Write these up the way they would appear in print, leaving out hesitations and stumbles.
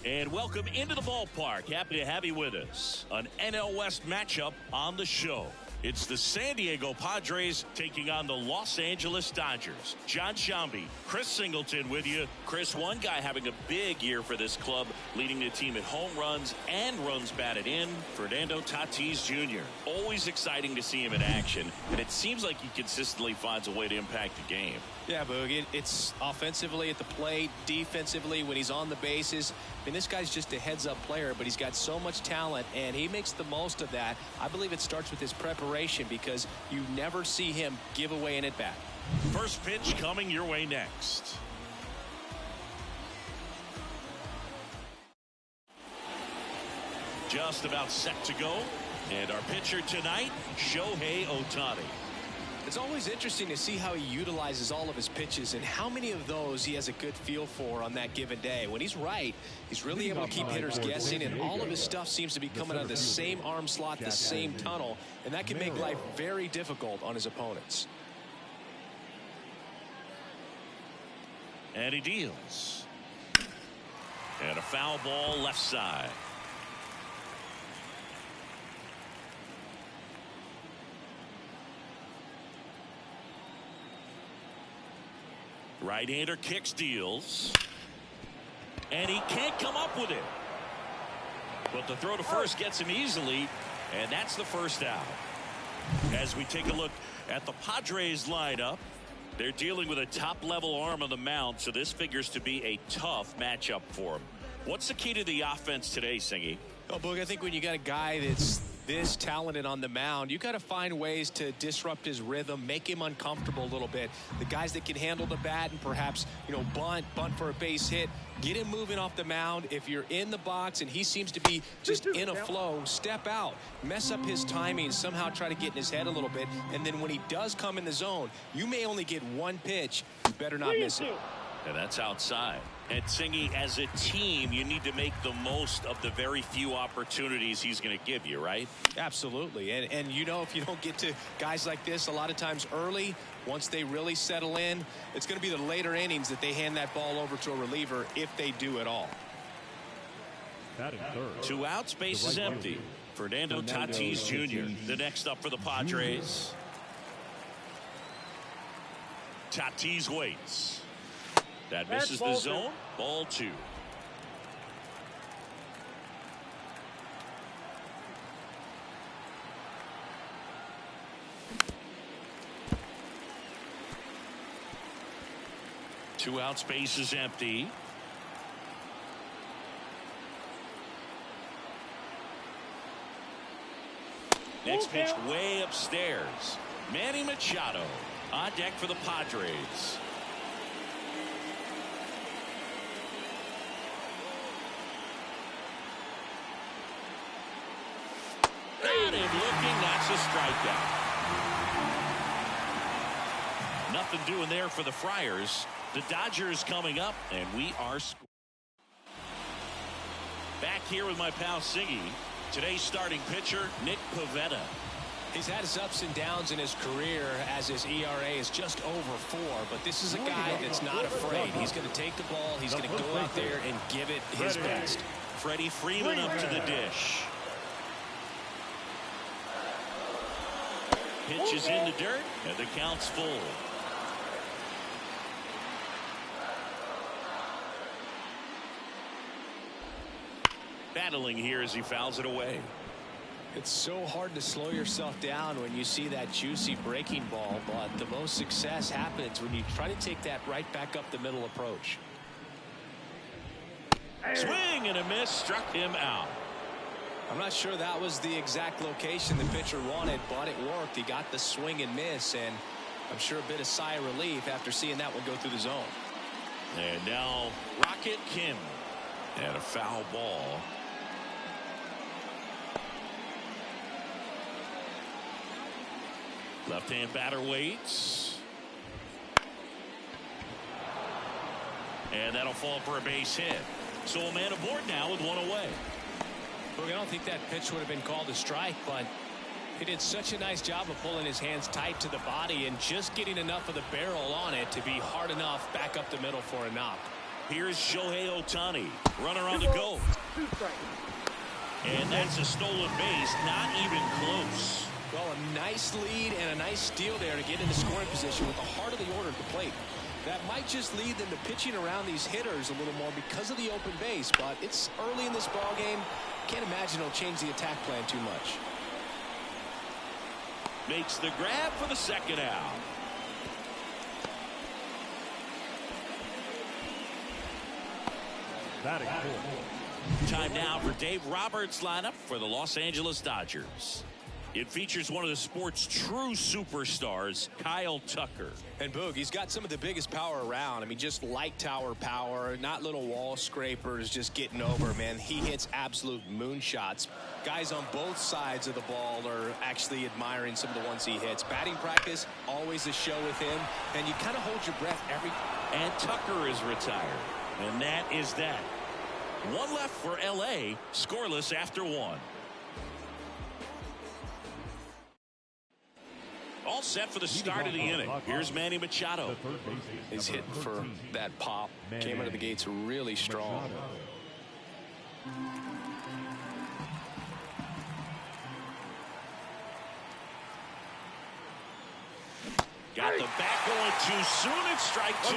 And welcome into the ballpark. Happy to have you with us. An NL West matchup on the show. It's the San Diego Padres taking on the Los Angeles Dodgers. John Shambi, Chris Singleton with you. Chris, one guy having a big year for this club, leading the team in home runs and runs batted in, Fernando Tatis Jr. Always exciting to see him in action, and it seems like he consistently finds a way to impact the game. Yeah, Boog, it's offensively at the plate, defensively when he's on the bases. I mean, this guy's just a heads-up player, but he's got so much talent, and he makes the most of that. I believe it starts with his preparation because you never see him give away an at-bat. First pitch coming your way next. Just about set to go. And our pitcher tonight, Shohei Ohtani. It's always interesting to see how he utilizes all of his pitches and how many of those he has a good feel for on that given day. When he's right, he's really able to keep hitters guessing, and all of his stuff seems to be coming out of the same arm slot, the same tunnel, and that can make life very difficult on his opponents. And he deals. And a foul ball left side. Right-hander kicks, deals. And he can't come up with it. But the throw to first gets him easily, and that's the first out. As we take a look at the Padres lineup, they're dealing with a top-level arm on the mound, so this figures to be a tough matchup for him. What's the key to the offense today, Singy? Oh, Boog, I think when you got a guy that's this talented on the mound, you got to find ways to disrupt his rhythm, make him uncomfortable a little bit. The guys that can handle the bat and perhaps, bunt for a base hit, get him moving off the mound. If you're in the box and he seems to be just in a flow, step out, mess up his timing, somehow try to get in his head a little bit, and then when he does come in the zone, you may only get one pitch. You better not miss it. And that's outside. And Singy, as a team, you need to make the most of the very few opportunities he's going to give you, right? Absolutely. And if you don't get to guys like this a lot of times early, once they really settle in, it's going to be the later innings that they hand that ball over to a reliever if they do at all. 2 outs, base is empty. Fernando Tatis Jr. the next up for the Padres. Tatis waits. That misses the zone. Ball 2. Two outs, base is empty. Next pitch way upstairs. Manny Machado on deck for the Padres. Got him looking. That's a strikeout. Nothing doing there for the Friars. The Dodgers coming up, and we are back here with my pal Singy. Today's starting pitcher, Nick Pivetta. He's had his ups and downs in his career as his ERA is just over 4, but this is a guy that's not afraid. He's going to take the ball. He's going to go out there and give it his best. Freddie Freeman up to the dish. Pitch is in the dirt, and the count's full. Battling here as he fouls it away. It's so hard to slow yourself down when you see that juicy breaking ball, but the most success happens when you try to take that right back up the middle approach. Swing and a miss, struck him out. I'm not sure that was the exact location the pitcher wanted, but it worked. He got the swing and miss, and I'm sure a bit of sigh of relief after seeing that one go through the zone. And now Rocket Kim. And a foul ball. Left-hand batter waits. And that'll fall for a base hit. So a man aboard now with one away. Look, I don't think that pitch would have been called a strike, but he did such a nice job of pulling his hands tight to the body and just getting enough of the barrel on it to be hard enough back up the middle for a knock. Here's Shohei Ohtani. Runner on the go. And that's a stolen base. Not even close. Well, a nice lead and a nice steal there to get into scoring position with the heart of the order at the plate. That might just lead them to pitching around these hitters a little more because of the open base, but it's early in this ball game. Can't imagine it'll change the attack plan too much. Makes the grab for the second out. Time now for Dave Roberts' lineup for the Los Angeles Dodgers. It features one of the sport's true superstars, Kyle Tucker. And Boog, he's got some of the biggest power around. I mean, just light tower power, not little wall scrapers, just getting over, man. He hits absolute moonshots. Guys on both sides of the ball are actually admiring some of the ones he hits. Batting practice, always a show with him, and you kind of hold your breath every... And Tucker is retired. And that is that. One left for L.A., scoreless after one. All set for the start of the inning. Here's Manny Machado. He's hitting for that pop. Came out of the gates really strong. Got the bat going too soon. It's strike two.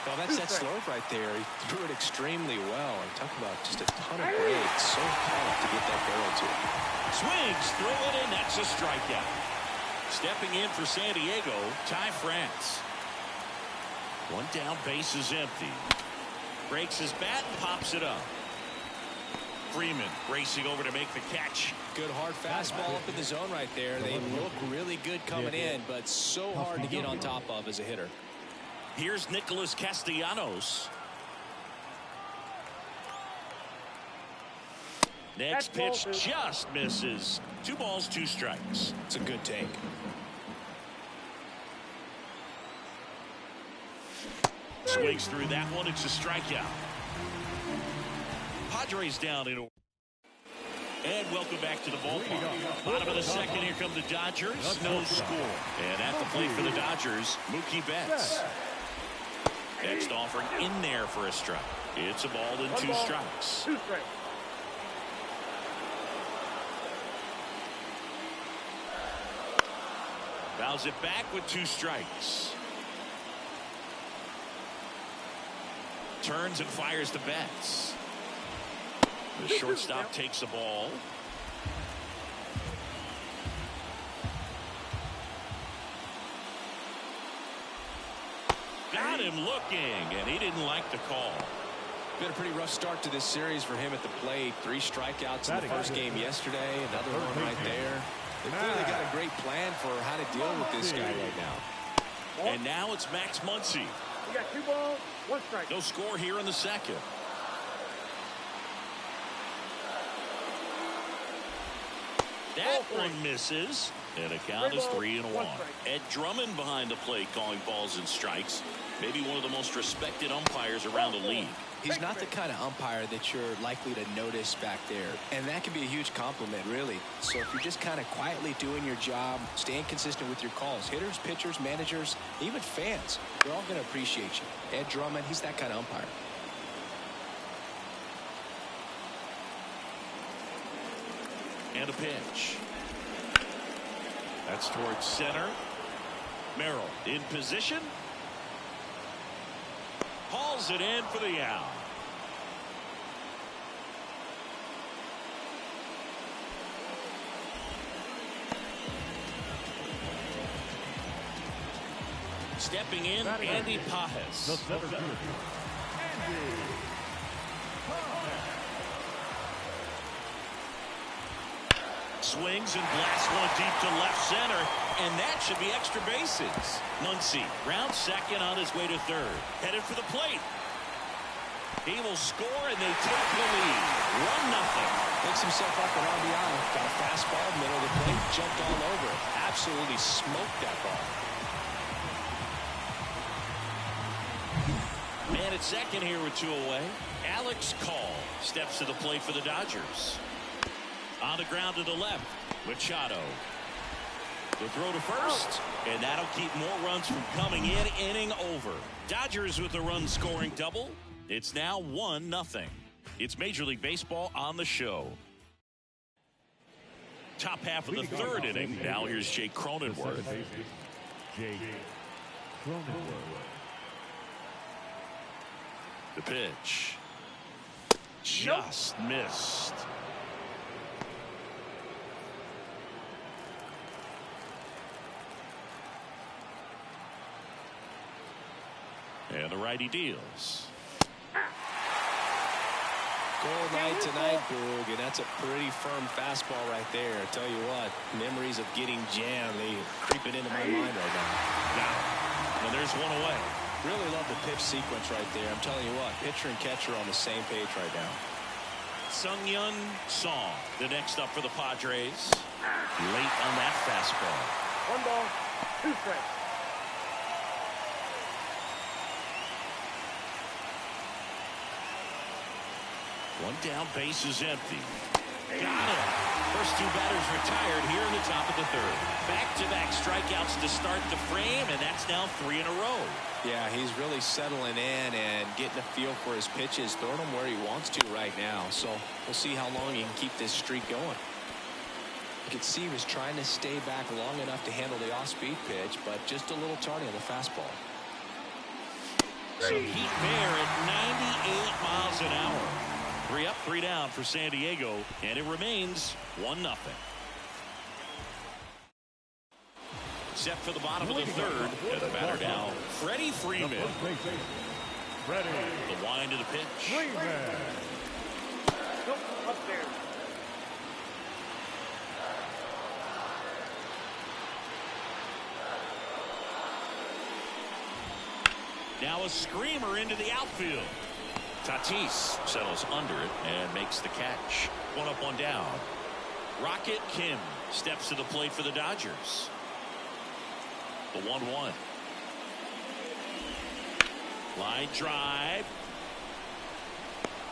Well, that's that slope right there. He threw it extremely well. And talk about just a ton of breaks. So tough to get that barrel to. Swings through it, and that's a strikeout. Stepping in for San Diego, Ty France. One down, base is empty. Breaks his bat and pops it up. Freeman racing over to make the catch. Good hard fastball up in the zone right there. They look really good coming in, but so hard to get on top of as a hitter. Here's Nicholas Castellanos. Next pitch just misses. 2 balls, 2 strikes. It's a good take. Swings through that one. It's a strikeout. Padres down in. And welcome back to the ballpark. Bottom of the second, here come the Dodgers. No score. And at the plate for the Dodgers, Mookie Betts. Next offering in there for a strike. It's a ball and 2 strikes. Fouls it back with 2 strikes. Turns and fires to Betts. The shortstop takes the ball. Got him looking, and he didn't like the call. Been a pretty rough start to this series for him at the plate. 3 strikeouts in the first game yesterday. Another one right there. They've really got a great plan for how to deal with this guy right now. And now it's Max Muncy. You got 2 balls, 1 strike. No score here in the second. That one misses, and a count is 3-1. Ed Drummond behind the plate calling balls and strikes. Maybe one of the most respected umpires around the league. He's not the kind of umpire that you're likely to notice back there. And that can be a huge compliment, really. So if you're just kind of quietly doing your job, staying consistent with your calls, hitters, pitchers, managers, even fans, they're all going to appreciate you. Ed Drummond, he's that kind of umpire. And a pitch. That's towards center. Merrill in position. Hauls it in for the out. Stepping in, Andy Pajes. Swings and blasts one deep to left center, and that should be extra bases. Muncy rounds second on his way to third. Headed for the plate. He will score, and they take the lead. 1-0. Picks himself up an RBI. Got a fastball, middle of the plate, jumped all over it. Absolutely smoked that ball. Man at second here with 2 away. Alex Call steps to the plate for the Dodgers. On the ground to the left, Machado. The throw to first, and that'll keep more runs from coming in. Inning over. Dodgers with a run-scoring double. It's now 1-0. It's Major League Baseball on the show. Top half of the third inning. Now here's Jake Cronenworth. The pitch. Just missed. And the righty deals. Cold night tonight, Boog, and that's a pretty firm fastball right there. I tell you what, memories of getting jammed, they creeping into my mind right now. And there's one away. Really love the pitch sequence right there. I'm telling you what, pitcher and catcher on the same page right now. Sung-Yun Song, the next up for the Padres. Late on that fastball. 1 ball, 2 strikes. One down, base is empty. Got it. First 2 batters retired here in the top of the third. Back-to-back strikeouts to start the frame, and that's now 3 in a row. Yeah, he's really settling in and getting a feel for his pitches, throwing them where he wants to right now. So we'll see how long he can keep this streak going. You can see he was trying to stay back long enough to handle the off-speed pitch, but just a little tardy on the fastball. Some heat there at 98 miles an hour. 3 up, 3 down for San Diego, and it remains 1-0. Set for the bottom of the third, and the batter now, Freddie Freeman. The wind of the pitch. Nope, upstairs. Now a screamer into the outfield. Tatis settles under it and makes the catch. 1 up, 1 down. Rocket Kim steps to the plate for the Dodgers. The 1-1. Line drive.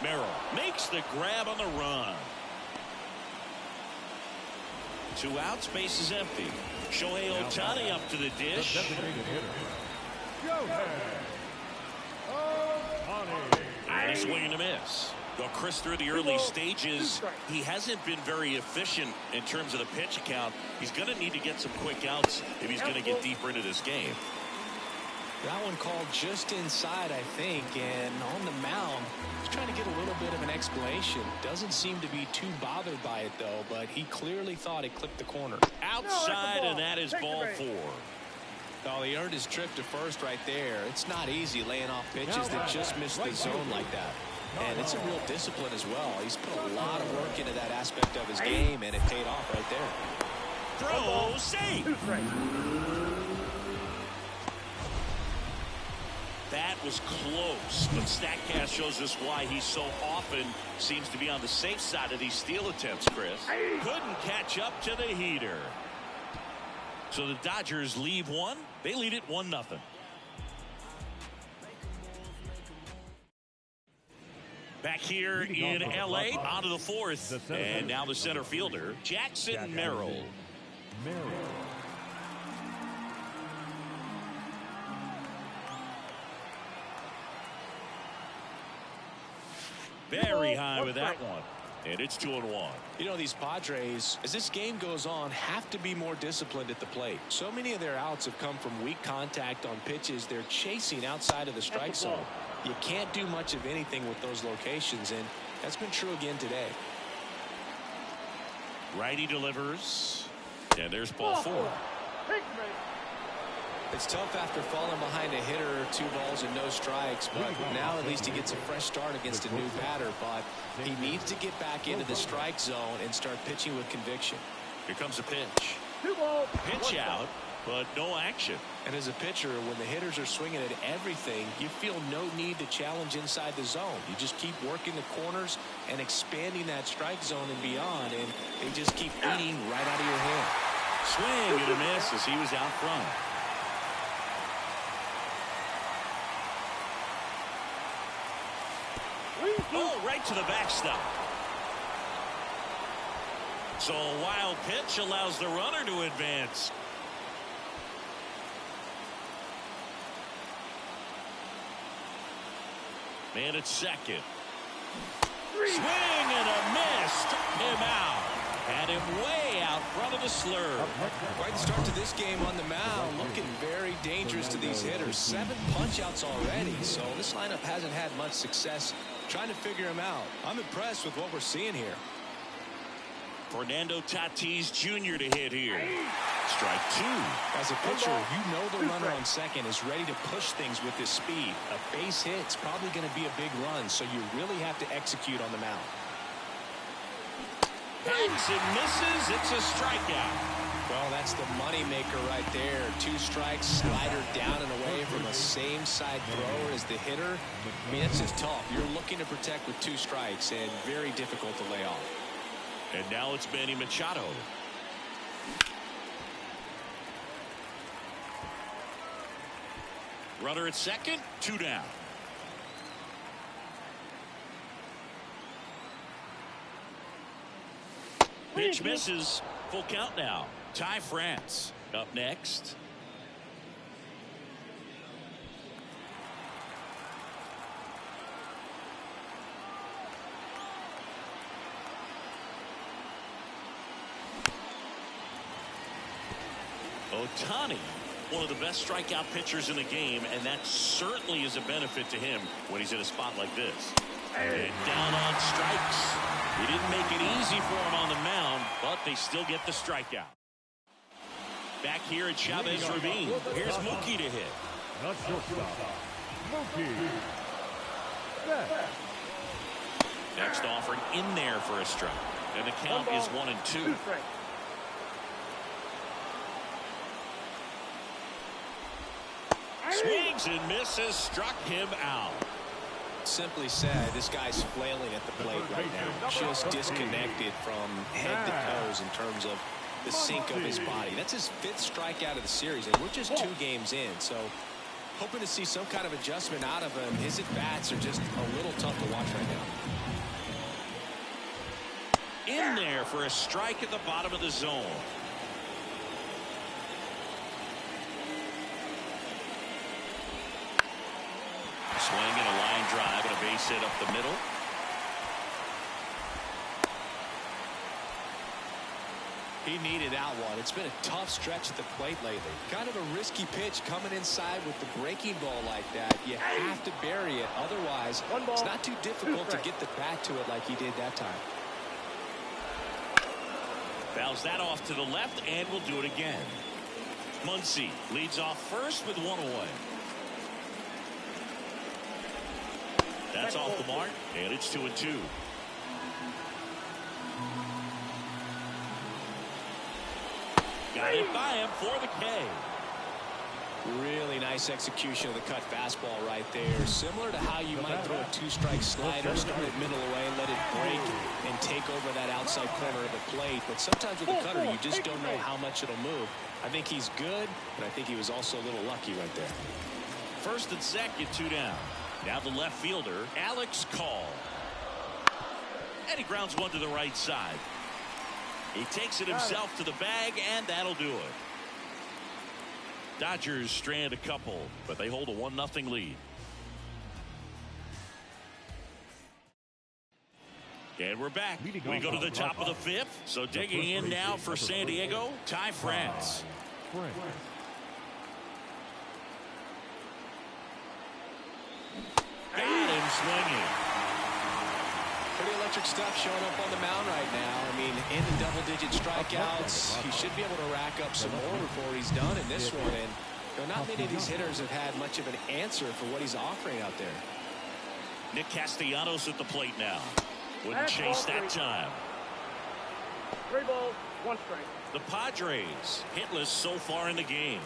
Merrill makes the grab on the run. 2 outs, base is empty. Shohei Ohtani up to the dish. And a swing and a miss. Well, Chris, through the early stages, he hasn't been very efficient in terms of the pitch count. He's going to need to get some quick outs if he's going to get deeper into this game. That one called just inside, I think, and on the mound, he's trying to get a little bit of an explanation. Doesn't seem to be too bothered by it, though, but he clearly thought it clipped the corner. Outside, and that is ball 4. Oh, he earned his trip to first right there. It's not easy laying off pitches that just miss the zone like that. And it's a real discipline as well. He's put a lot of work into that aspect of his game, and it paid off right there. Throw, safe. That was close, but StatCast shows us why he so often seems to be on the safe side of these steal attempts, Chris. Couldn't catch up to the heater. So the Dodgers leave 1. They lead it 1-0. Back here in L.A., on to the 4th. And now the center fielder, Jackson Merrill. Very high with that one. And it's 2-1. You know, these Padres, as this game goes on, have to be more disciplined at the plate. So many of their outs have come from weak contact on pitches they're chasing outside of the strike zone. You can't do much of anything with those locations, and that's been true again today. Righty delivers, and there's ball 4. It's tough after falling behind a hitter, 2 balls and no strikes, but now at least he gets a fresh start against a new batter. But he needs to get back into the strike zone and start pitching with conviction. Here comes a pitch. Pitch out, but no action. And as a pitcher, when the hitters are swinging at everything, you feel no need to challenge inside the zone. You just keep working the corners and expanding that strike zone and beyond, and they just keep eating right out of your hand. Swing and a miss as he was out front. Oh, right to the backstop. So a wild pitch allows the runner to advance. Man at second. Swing and a miss. Struck him out. Had him way out front of the slur. Quite the start to this game on the mound. Looking very dangerous to these hitters. 7 punch-outs already. So this lineup hasn't had much success trying to figure him out. I'm impressed with what we're seeing here. Fernando Tatis Jr. to hit here. Strike 2. As a pitcher, you know the runner on second is ready to push things with his speed. A base hit's probably going to be a big run, so you really have to execute on the mound. Hacks and misses. It's a strikeout. Well, that's the money maker right there. 2 strikes, slider down and away from a same side thrower as the hitter. I mean, it's just tough. You're looking to protect with 2 strikes and very difficult to lay off. And now it's Manny Machado. Runner at second, 2 down. Pitch misses. Full count now. Ty France up next. Ohtani, one of the best strikeout pitchers in the game, and that certainly is a benefit to him when he's in a spot like this. And down on strikes. He didn't make it easy for him on the mound, but they still get the strikeout. Back here at Chavez Ravine, here's Mookie to hit. Next offering in there for a strike, and the count is 1-2. Swings and misses, struck him out. Simply said, this guy's flailing at the plate right now. Just disconnected from head to toes in terms of the sink of his body. That's his 5th strikeout of the series, and we're just 2 games in. So hoping to see some kind of adjustment out of him. His at-bats are just a little tough to watch right now. In there for a strike at the bottom of the zone. Swing and a line drive and a base hit up the middle. He needed that one. It's been a tough stretch at the plate lately. Kind of a risky pitch coming inside with the breaking ball like that. You have to bury it. Otherwise, it's not too difficult to get the bat to it like he did that time. Fouls that off to the left, and will do it again. Muncy leads off first with 1 away. That's off the mark, and it's 2-2. Got it by him for the K. Really nice execution of the cut fastball right there. Similar to how you might throw a 2-strike slider, start it middle away, let it break and take over that outside corner of the plate. But sometimes with a cutter, you just don't know how much it'll move. I think he's good, but I think he was also a little lucky right there. First and second, 2 down. Now the left fielder, Alex Call. And he grounds one to the right side. He takes it himself to the bag, and that'll do it. Dodgers strand a couple, but they hold a 1-0 lead. And we're back. We go to the top of the 5th. So digging in now for San Diego, Ty France. Got him swinging. Pretty electric stuff showing up on the mound right now. I mean, in the double-digit strikeouts, he should be able to rack up some more before he's done in this one. And you know, not many of these hitters have had much of an answer for what he's offering out there. Nick Castellanos at the plate now. Wouldn't chase that time. 3 balls, 1 strike. The Padres hitless so far in the game.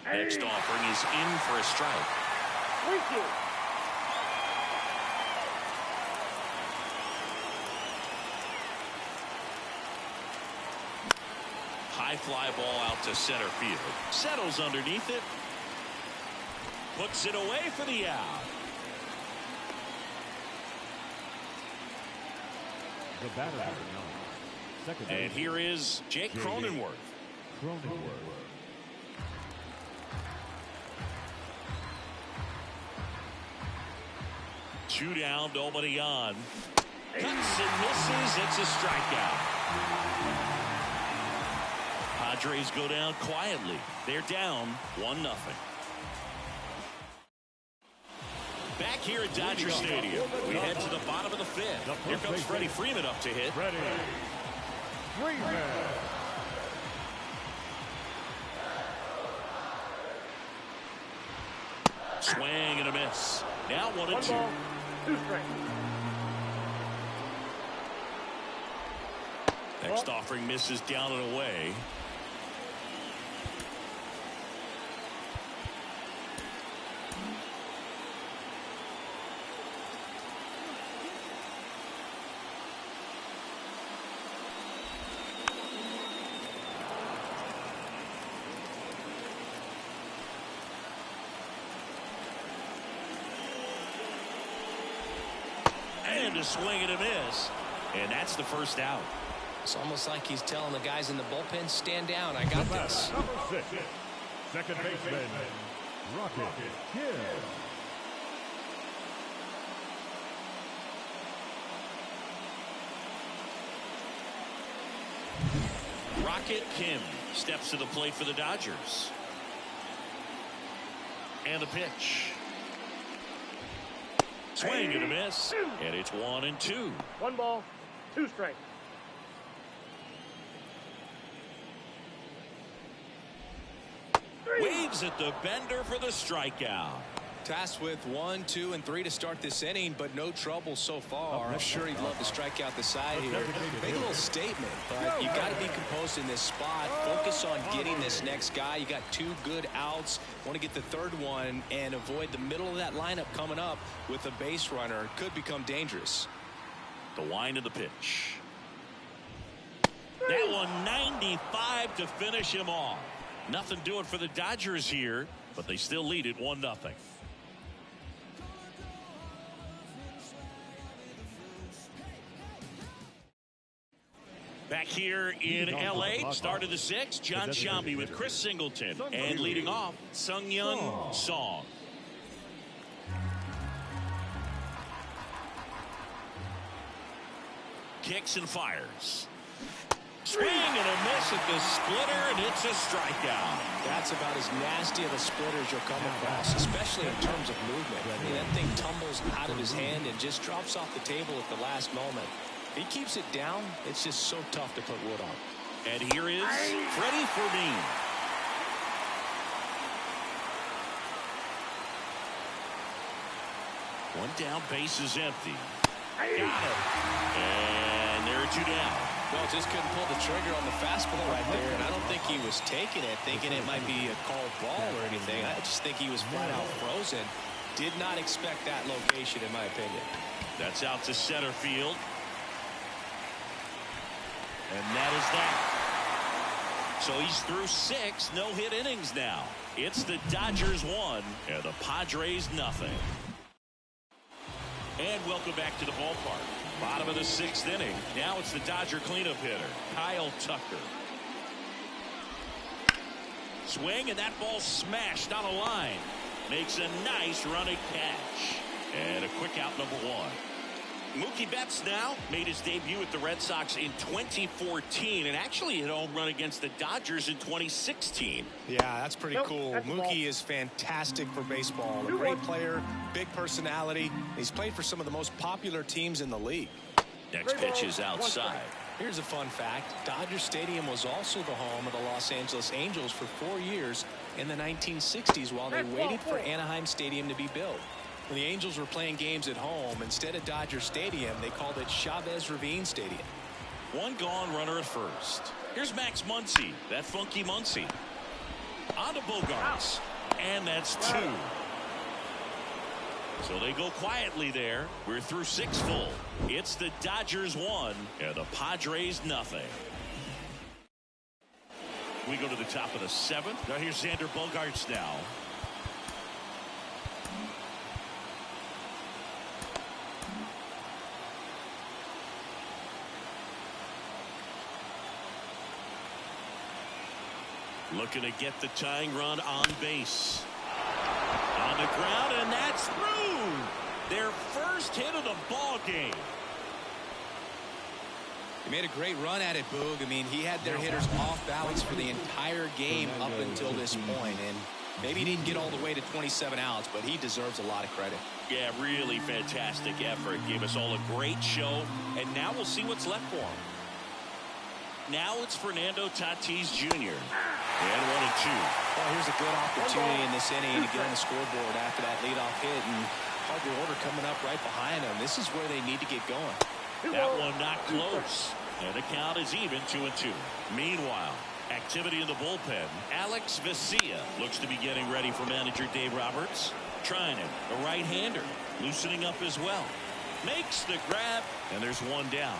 Next offering is in for a strike. 3-2. High fly ball out to center field. Settles underneath it. Puts it away for the out. The batter second. And here is Jake Cronenworth. 2 down, nobody on. Cuts and misses. It's a strikeout. Padres go down quietly. They're down 1-0. Back here at Dodger Stadium, we head to the bottom of the 5th. Here comes Freddie Freeman up to hit. Freddie Freeman. Swing and a miss. Now 1-2. 1 ball, 2 strikes. Next offering misses down and away. And a swing and a miss. And that's the first out. It's almost like he's telling the guys in the bullpen, stand down, I got this. Number 6, second baseman, Rocket Kim. Rocket Kim steps to the plate for the Dodgers. And a pitch. Swing and a miss. And it's 1-2. 1 ball, 2 strikes. Waves at the bender for the strikeout. Tasked with 1, 2, and 3 to start this inning, but no trouble so far. I'm sure he'd love to strike out the side here. Make a little statement, but you got to be composed in this spot. Focus on getting this next guy. You got 2 good outs. Want to get the 3rd one and avoid the middle of that lineup coming up with a base runner. Could become dangerous. The wind of the pitch. That one 95 to finish him off. Nothing doing for the Dodgers here, but they still lead it 1-0. Back here in L.A., start of the 6th, John Shambi with Chris Singleton. And leading off, Sung-Young Song. Kicks and fires. Swing and a miss at the splitter, and it's a strikeout. That's about as nasty of a splitter as you'll come across, especially in terms of movement. I mean, that thing tumbles out of his hand and just drops off the table at the last moment. If he keeps it down, it's just so tough to put wood on. And here is Freddie Freeman. One down, base is empty. Got it. And there are 2 down. Well, just couldn't pull the trigger on the fastball right there, and I don't think he was taking it, thinking it might be a called ball or anything. I just think he was flat out frozen. Did not expect that location, in my opinion. That's out to center field. And that is that. So he's through 6 no-hit innings now. It's the Dodgers 1 and the Padres 0. And welcome back to the ballpark. Bottom of the 6th inning. Now it's the Dodger cleanup hitter, Kyle Tucker. Swing, and that ball smashed on a line. Makes a nice running catch. And a quick out, number 1. Mookie Betts now made his debut with the Red Sox in 2014 and actually hit a home run against the Dodgers in 2016. Yeah, that's pretty cool. Mookie is fantastic for baseball. A great player, big personality. He's played for some of the most popular teams in the league. Next pitch is outside. Here's a fun fact. Dodger Stadium was also the home of the Los Angeles Angels for 4 years in the 1960s while they waited for Anaheim Stadium to be built. When the Angels were playing games at home, instead of Dodger Stadium, they called it Chavez Ravine Stadium. 1 gone, runner at first. Here's Max Muncy, that funky Muncy. On to Bogarts, and that's 2. So they go quietly there. We're through 6 full. It's the Dodgers 1 and the Padres 0. We go to the top of the 7th. Now here's Xander Bogaerts now. Looking to get the tying run on base. On the ground, and that's through. Their first hit of the ball game. He made a great run at it, Boog. I mean, he had their hitters off balance for the entire game up until this point, and maybe he didn't get all the way to 27 outs, but he deserves a lot of credit. Yeah, really fantastic effort. Gave us all a great show, and now we'll see what's left for him. Now it's Fernando Tatis Jr. And 1-2. Well, here's a good opportunity in this inning to get on the scoreboard after that leadoff hit, and Harper order coming up right behind them. This is where they need to get going. That one not close. And the count is even 2-2. Meanwhile, activity in the bullpen. Alex Vesia looks to be getting ready for manager Dave Roberts. Trying it, a right-hander, loosening up as well. Makes the grab, and there's one down.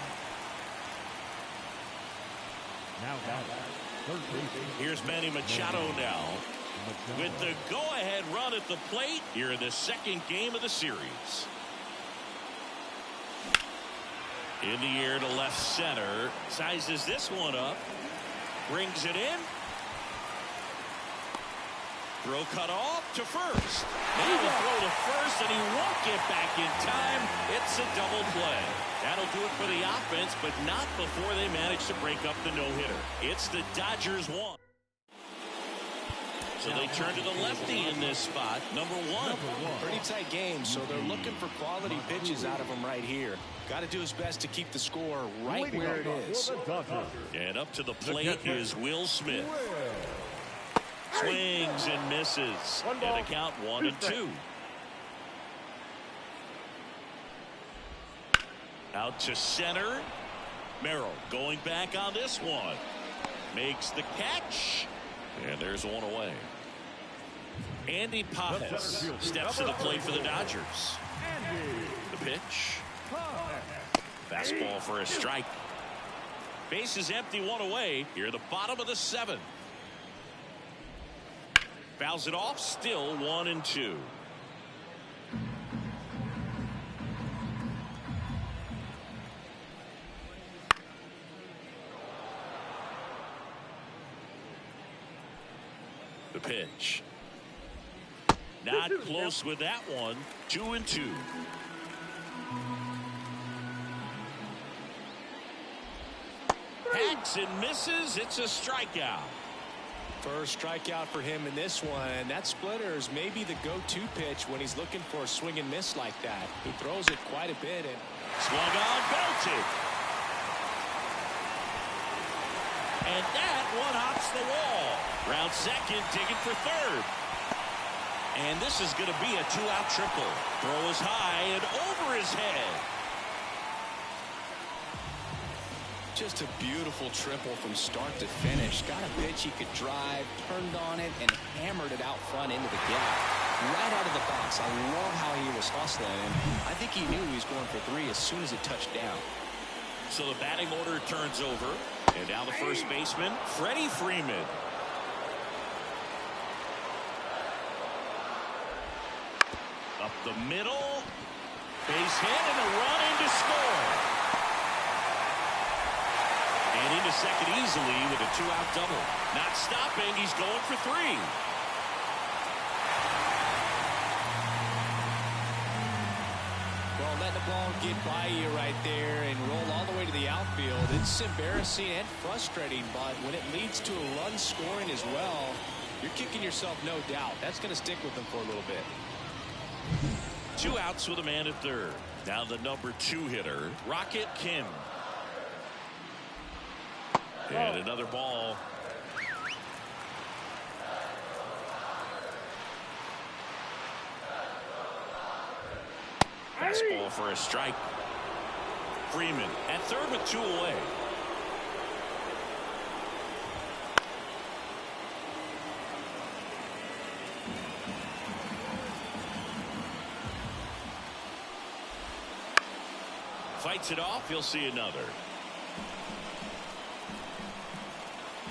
Now, third base. Here's Manny Machado now with the go-ahead run at the plate here in the second game of the series. In the air to left center. Sizes this one up. Brings it in. Throw cut off to first. Now the throw to first, and he won't get back in time. It's a double play. That'll do it for the offense, but not before they manage to break up the no-hitter. It's the Dodgers 1. So they turn to the lefty in this spot, number one. Pretty tight game, so they're looking for quality pitches out of him right here. Got to do his best to keep the score right where it is. And up to the plate is Will Smith. Swings and misses. And a count 1-2. Out to center. Merrill going back on this one. Makes the catch. And there's one away. Andy Pajes steps to the plate for the Dodgers. The pitch. Fastball for a strike. Base is empty, one away. Here at the bottom of the seventh. Fouls it off, still 1-2. The pitch. Not close with that one. 2-2. Hacks and misses. It's a strikeout. First strikeout for him in this one. That splitter is maybe the go-to pitch when he's looking for a swing and miss like that. He throws it quite a bit. And swung on, belted. And that one hops the wall. Round second, digging for third. And this is going to be a two-out triple. Throw is high and over his head. Just a beautiful triple from start to finish. Got a pitch he could drive, turned on it, and hammered it out front into the gap. Right out of the box. I love how he was hustling. And I think he knew he was going for three as soon as it touched down. So the batting order turns over. And now the first baseman, Freddie Freeman. Up the middle. Base hit and a run in to score. And into second easily with a two-out double. Not stopping. He's going for three. Well, letting the ball get by you right there and roll all the way to the outfield. It's embarrassing and frustrating, but when it leads to a run scoring as well, you're kicking yourself, no doubt. That's going to stick with them for a little bit. Two outs with a man at third. Now the number 2 hitter, Rocket Kim. And another ball. Fastball for a strike. Freeman at third with 2 away. Fights it off. He'll see another.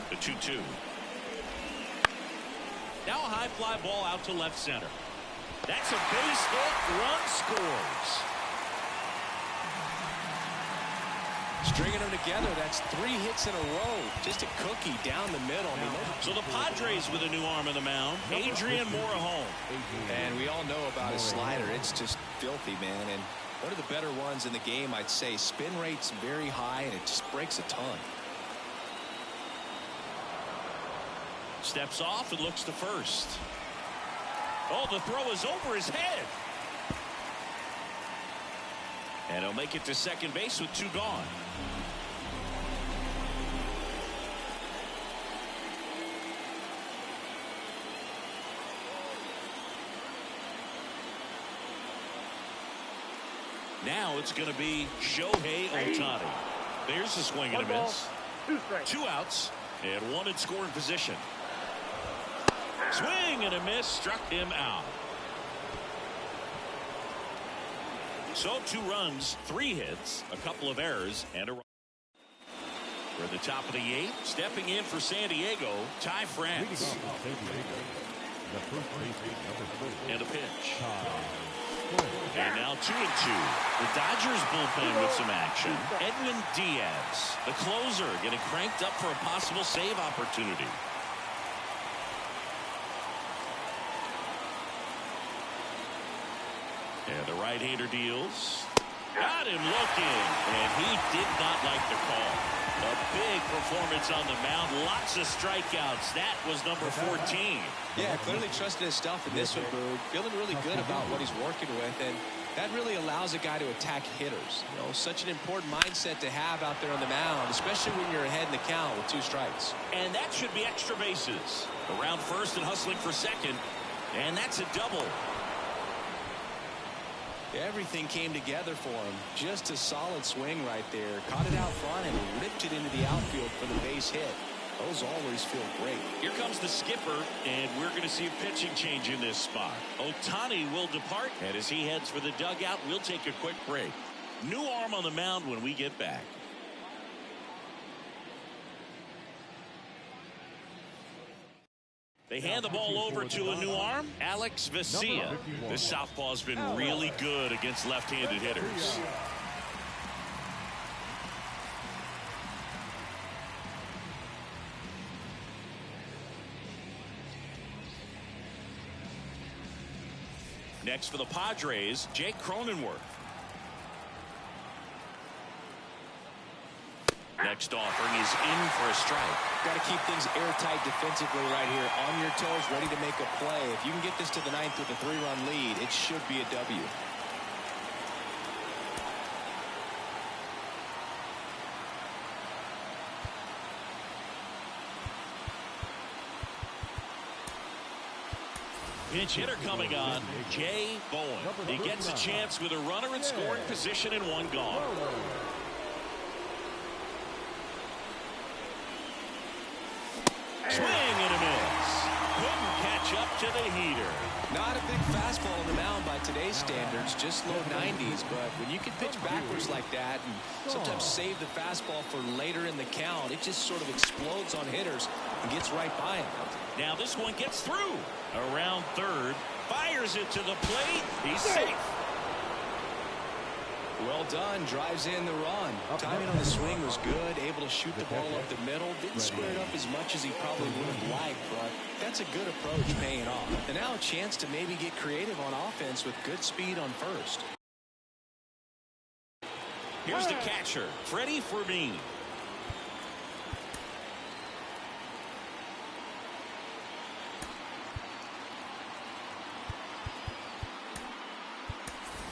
The 2-2. Now a high fly ball out to left center. That's a base hit. Run scores. Stringing them together. That's 3 hits in a row. Just a cookie down the middle. I mean, so the Padres with a new arm on the mound. Adrian Morejon. And we all know about his slider. It's just filthy, man, and one of the better ones in the game, I'd say. Spin rate's very high, and it just breaks a ton. Steps off and looks to first. Oh, the throw is over his head. And he'll make it to second base with 2 gone. Now it's going to be Shohei Ohtani. There's a swing and a miss. 2 strikes. 2 outs and 1 in scoring position. Swing and a miss, struck him out. So 2 runs, 3 hits, a couple of errors, and a run. We're at the top of the 8th. Stepping in for San Diego, Ty France. And a pitch. And now 2-2. The Dodgers bullpen with some action. Edwin Diaz, the closer, getting cranked up for a possible save opportunity. And the right-hander deals. Got him looking, and he did not like the call. A big performance on the mound. Lots of strikeouts. That was number 14. Yeah, clearly trusted his stuff in this one, Boog. Feeling really good about what he's working with, and that really allows a guy to attack hitters. You know, such an important mindset to have out there on the mound, especially when you're ahead in the count with 2 strikes. And that should be extra bases. Around first and hustling for second, and that's a double. Everything came together for him. Just a solid swing right there. Caught it out front and ripped it into the outfield for the base hit. Those always feel great. Here comes the skipper, and we're going to see a pitching change in this spot. Ohtani will depart, and as he heads for the dugout, we'll take a quick break. New arm on the mound when we get back. They hand the ball over to a new arm, Alex Vesia. This southpaw's been really good against left-handed hitters. Next for the Padres, Jake Cronenworth. Next offering is in for a strike. Got to keep things airtight defensively right here. On your toes, ready to make a play. If you can get this to the 9th with a 3-run lead, it should be a W. Pinch hitter coming on, Jay Bowen. He gets a chance with a runner in scoring position and 1 gone. Swing and a miss. Couldn't catch up to the heater. Not a big fastball on the mound by today's standards, just low 90s, but when you can pitch backwards like that and sometimes save the fastball for later in the count, it just sort of explodes on hitters and gets right by him. Now this one gets through. Around third, fires it to the plate. He's safe. Well done, drives in the run. Timing on the swing was good, able to shoot the ball up the middle. Didn't square it up as much as he probably would have liked, but that's a good approach paying off. And now a chance to maybe get creative on offense with good speed on first. Here's the catcher, Freddie Fermin.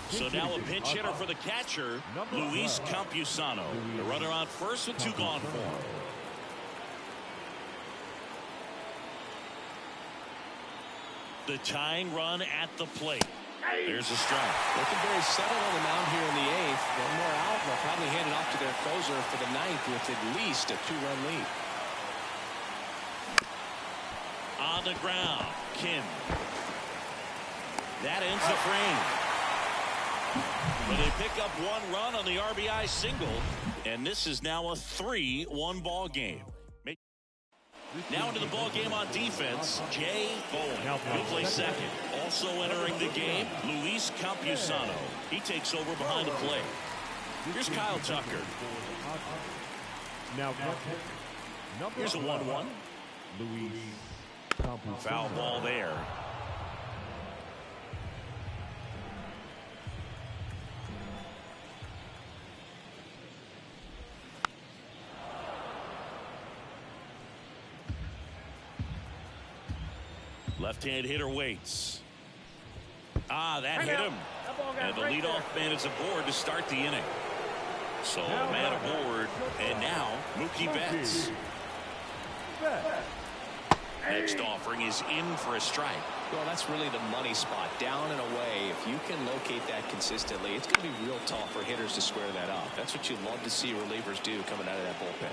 So now a pinch hitter for the catcher, Luis Campusano. The runner on first with 2 gone for him. The tying run at the plate. There's a strike. Looking very settled on the mound here in the 8th. 1 more out. They'll probably hand it off to their closer for the 9th with at least a 2-run lead. On the ground, Kim. That ends the frame. But they pick up 1 run on the RBI single, and this is now a 3-1 ball game. Now into the ball game on defense, Jay Bowen. He'll play second. Also entering the game, Luis Campusano. He takes over behind the plate. Here's Kyle Tucker. Here's a 1-1. Foul ball there. Left-hand hitter waits. That hit him. And the leadoff man is aboard to start the inning. So a man aboard, and now Mookie Betts. Next offering is in for a strike. Well, that's really the money spot, down and away. If you can locate that consistently, it's going to be real tough for hitters to square that up. That's what you love to see relievers do coming out of that bullpen.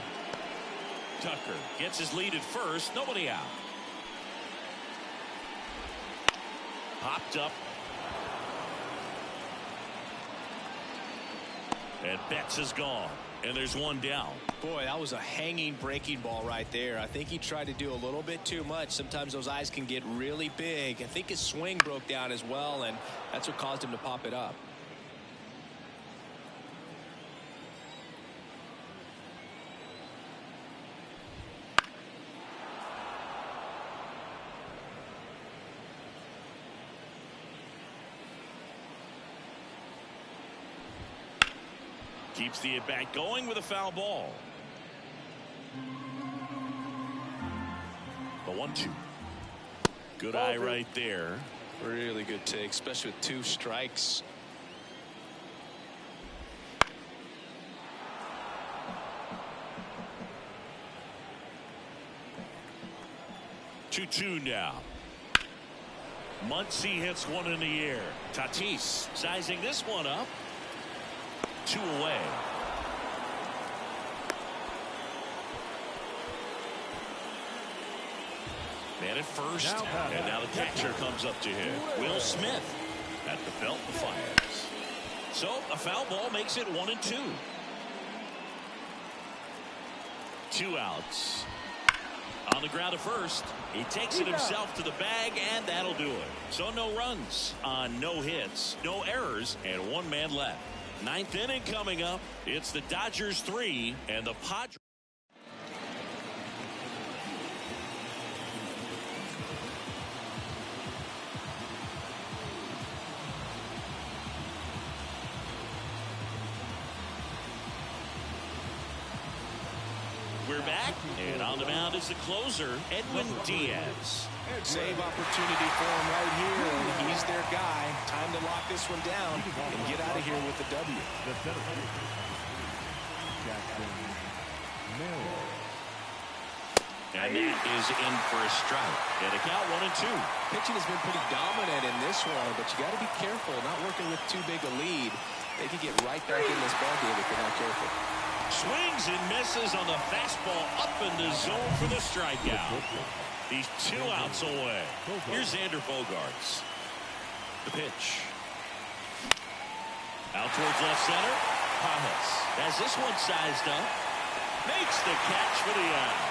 Tucker gets his lead at first, nobody out. Popped up. And Betts is gone. And there's one down. Boy, that was a hanging breaking ball right there. I think he tried to do a little bit too much. Sometimes those eyes can get really big. I think his swing broke down as well, and that's what caused him to pop it up. Keeps the at-bat going with a foul ball. The 1-2. Good eye right there. Really good take, especially with 2 strikes. Two now. Muncy hits one in the air. Tatis sizing this one up. 2 away. Man at first, and now the catcher comes up to him. Will Smith at the belt and fires. So a foul ball makes it 1-2. 2 outs. On the ground at first, he takes it himself to the bag, and that'll do it. So no runs on no hits, no errors, and 1 man left. 9th inning coming up. It's the Dodgers 3 and the Padres. We're back, and on the mound is the closer, Edwin Diaz. Save opportunity for him right here, and he's their guy. Time to lock this one down and get out of here with the W. And that is in for a strike. And a count 1-2. Pitching has been pretty dominant in this one, but you got to be careful. Not working with too big a lead. They could get right back in this ballgame if you're not careful. Swings and misses on the fastball up in the zone for the strikeout. He's 2 outs away. Here's Xander Bogaerts. The pitch. Out towards left center. Pajas has this one sized up. Makes the catch for the out.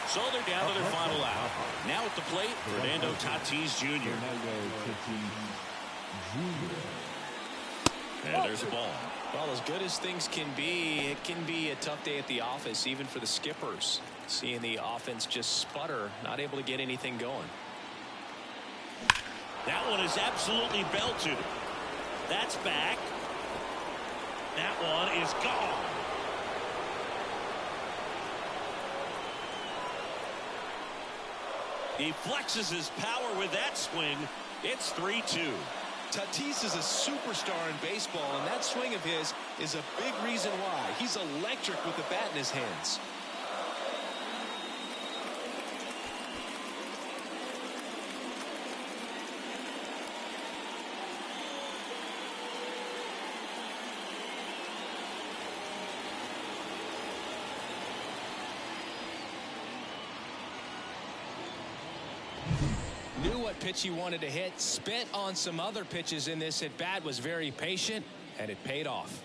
So they're down to their final out. Now at the plate, Fernando Tatis Jr. And there's a ball. Well, as good as things can be, it can be a tough day at the office, even for the skippers. Seeing the offense just sputter, not able to get anything going. That one is absolutely belted. That's back. That one is gone. He flexes his power with that swing. It's 3-2. Tatis is a superstar in baseball, and that swing of his is a big reason why. He's electric with the bat in his hands. Knew what pitch he wanted to hit, spent on some other pitches in this at bat, was very patient, and it paid off.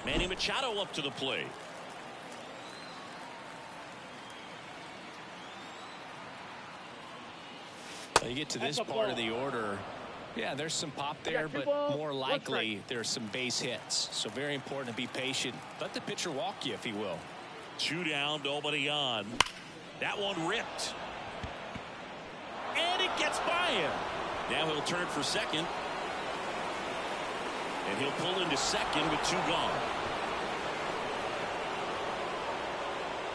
Manny Machado up to the plate. You get to this part of the order. Yeah, there's some pop there, but more likely there's some base hits. So very important to be patient. Let the pitcher walk you if he will. 2 down, nobody on. That one ripped. And it gets by him. Now he'll turn for second. And he'll pull into second with 2 gone.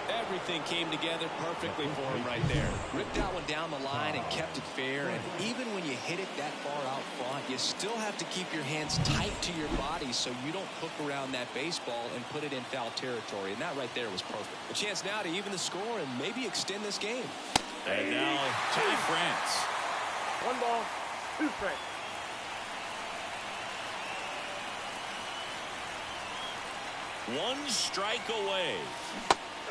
Everything came together perfectly for him right there. Ripped that one down the line and kept it fair. And even when you hit it that far out front, you still have to keep your hands tight to your body so you don't hook around that baseball and put it in foul territory. And that right there was perfect. A chance now to even the score and maybe extend this game. And now Ty France. 1 ball, 2 strikes. One strike away.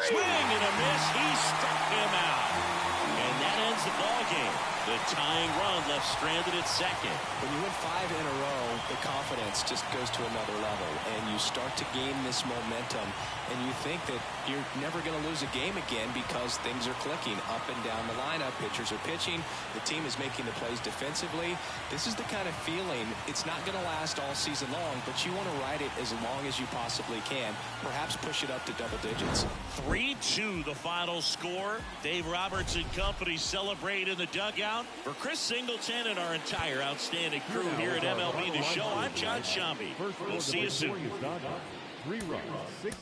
Swing and a miss. He struck him out. And that ends the ball game. The tying run left stranded at second. When you win 5 in a row, the confidence just goes to another level. And you start to gain this momentum. And you think that you're never going to lose a game again because things are clicking up and down the lineup. Pitchers are pitching. The team is making the plays defensively. This is the kind of feeling. It's not going to last all season long, but you want to ride it as long as you possibly can. Perhaps push it up to double digits. 3-2 the final score. Dave Roberts and company celebrate in the dugout. For Chris Singleton and our entire outstanding crew here at MLB The Show, I'm John Shambi. We'll see you soon. 3 runs, 6.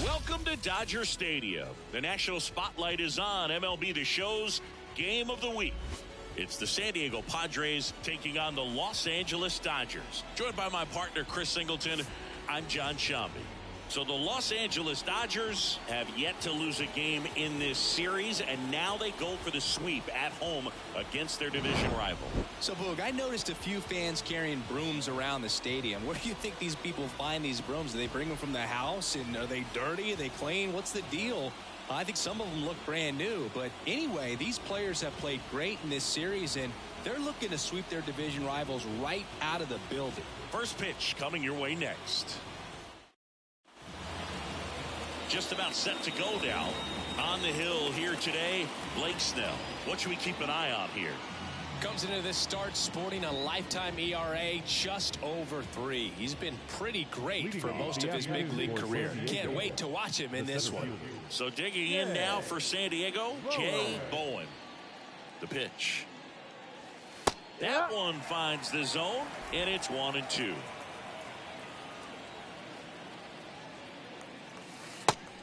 Welcome to Dodger Stadium. The national spotlight is on MLB The Show's Game of the Week. It's the San Diego Padres taking on the Los Angeles Dodgers. Joined by my partner, Chris Singleton, I'm John Shambi. So the Los Angeles Dodgers have yet to lose a game in this series, and now they go for the sweep at home against their division rival. So, Boog, I noticed a few fans carrying brooms around the stadium. Where do you think these people find these brooms? Do they bring them from the house? And are they dirty? Are they clean? What's the deal I think some of them look brand new, but anyway, these players have played great in this series, and they're looking to sweep their division rivals right out of the building. First pitch coming your way next. Just about set to go now. On the hill here today, Blake Snell. What should we keep an eye on here? Comes into this start sporting a lifetime ERA just over 3. He's been pretty great for most of his big league career. Can't wait to watch him in this one. So digging in now for San Diego, Jay Bowen. The pitch. That one finds the zone, and it's 1-2.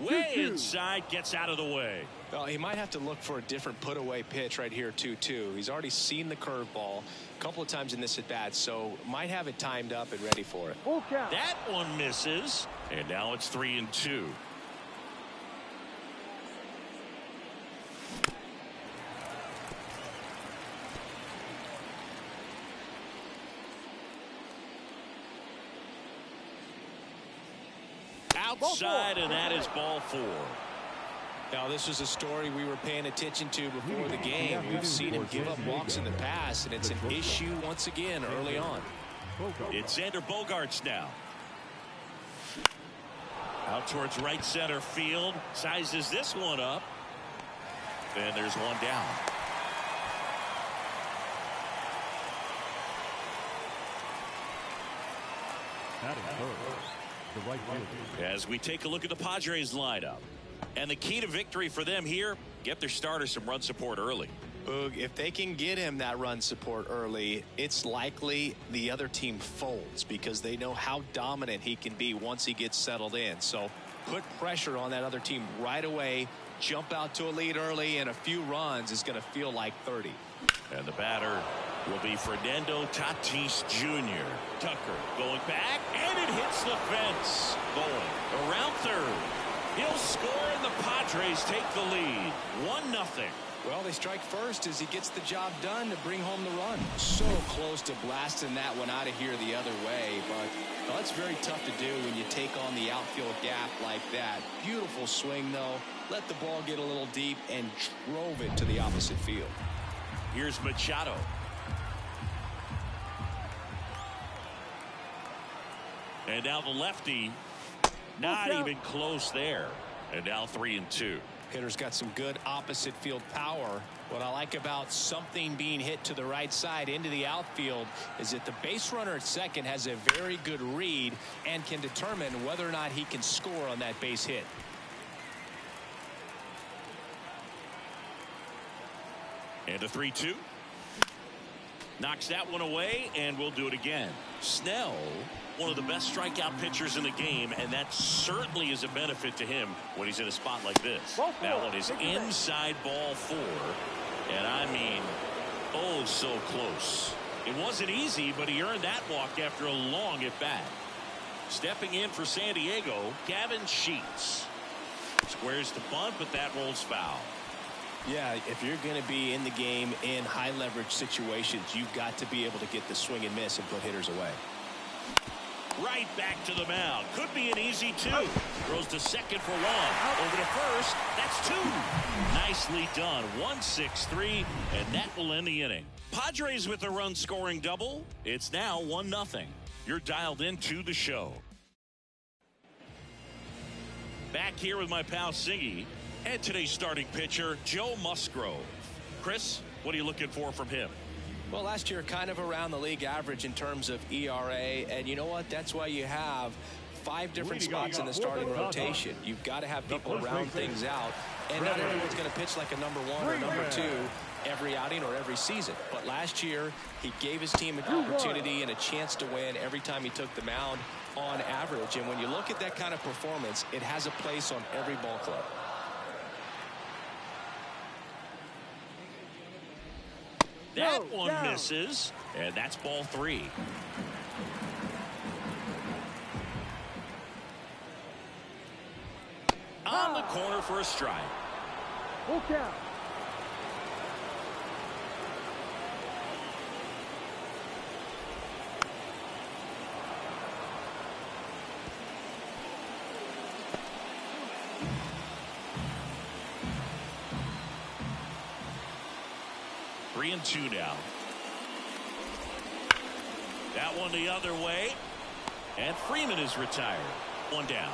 Way inside, gets out of the way. Well, he might have to look for a different put-away pitch right here, 2-2. He's already seen the curveball a couple of times in this at-bat, so might have it timed up and ready for it. That one misses, and now it's 3-2. Outside, and that is ball 4. Now, this was a story we were paying attention to before the game. We've seen him give up walks in the past, and it's an issue once again early on. It's Xander Bogaerts now. Out towards right center field. Sizes this one up. And there's one down. The right fielder. As we take a look at the Padres lineup. And the key to victory for them here, get their starter some run support early. Boog, if they can get him that run support early, it's likely the other team folds because they know how dominant he can be once he gets settled in. So put pressure on that other team right away, jump out to a lead early, and a few runs is going to feel like 30. And the batter will be Fernando Tatis Jr. Tucker going back, and it hits the fence. Going around third. He'll score, and the Padres take the lead. 1-0. Well, they strike first as he gets the job done to bring home the run. So close to blasting that one out of here the other way, but well, that's very tough to do when you take on the outfield gap like that. Beautiful swing, though. Let the ball get a little deep and drove it to the opposite field. Here's Machado. And now the lefty. Not even close there. And now 3-2. Hitter's got some good opposite field power. What I like about something being hit to the right side into the outfield is that the base runner at second has a very good read and can determine whether or not he can score on that base hit. And a 3-2. Knocks that one away, and we'll do it again. Snell, one of the best strikeout pitchers in the game, and that certainly is a benefit to him when he's in a spot like this. That one is inside ball 4, and I mean, oh, so close. It wasn't easy, but he earned that walk after a long at-bat. Stepping in for San Diego, Gavin Sheets. Squares the bunt, but that rolls foul. Yeah, if you're going to be in the game in high leverage situations, you've got to be able to get the swing and miss and put hitters away. Right back to the mound. Could be an easy 2. Throws to second for 1. Over to first. That's 2. Nicely done. 1-6-3, and that will end the inning. Padres with a run-scoring double. It's now 1-0. You're dialed into the show. Back here with my pal Siggy. And today's starting pitcher, Joe Musgrove. Chris, what are you looking for from him? Well, last year kind of around the league average in terms of ERA, and you know what? That's why you have 5 different spots in the starting rotation. You've got to have people round things out, and not everyone's going to pitch like a number 1 or number 2 every outing or every season. But last year, he gave his team an opportunity and a chance to win every time he took the mound on average. And when you look at that kind of performance, it has a place on every ball club. That one misses, and that's ball 3. On the corner for a strike. Full count. 3-2 now. That one the other way. And Freeman is retired. One down.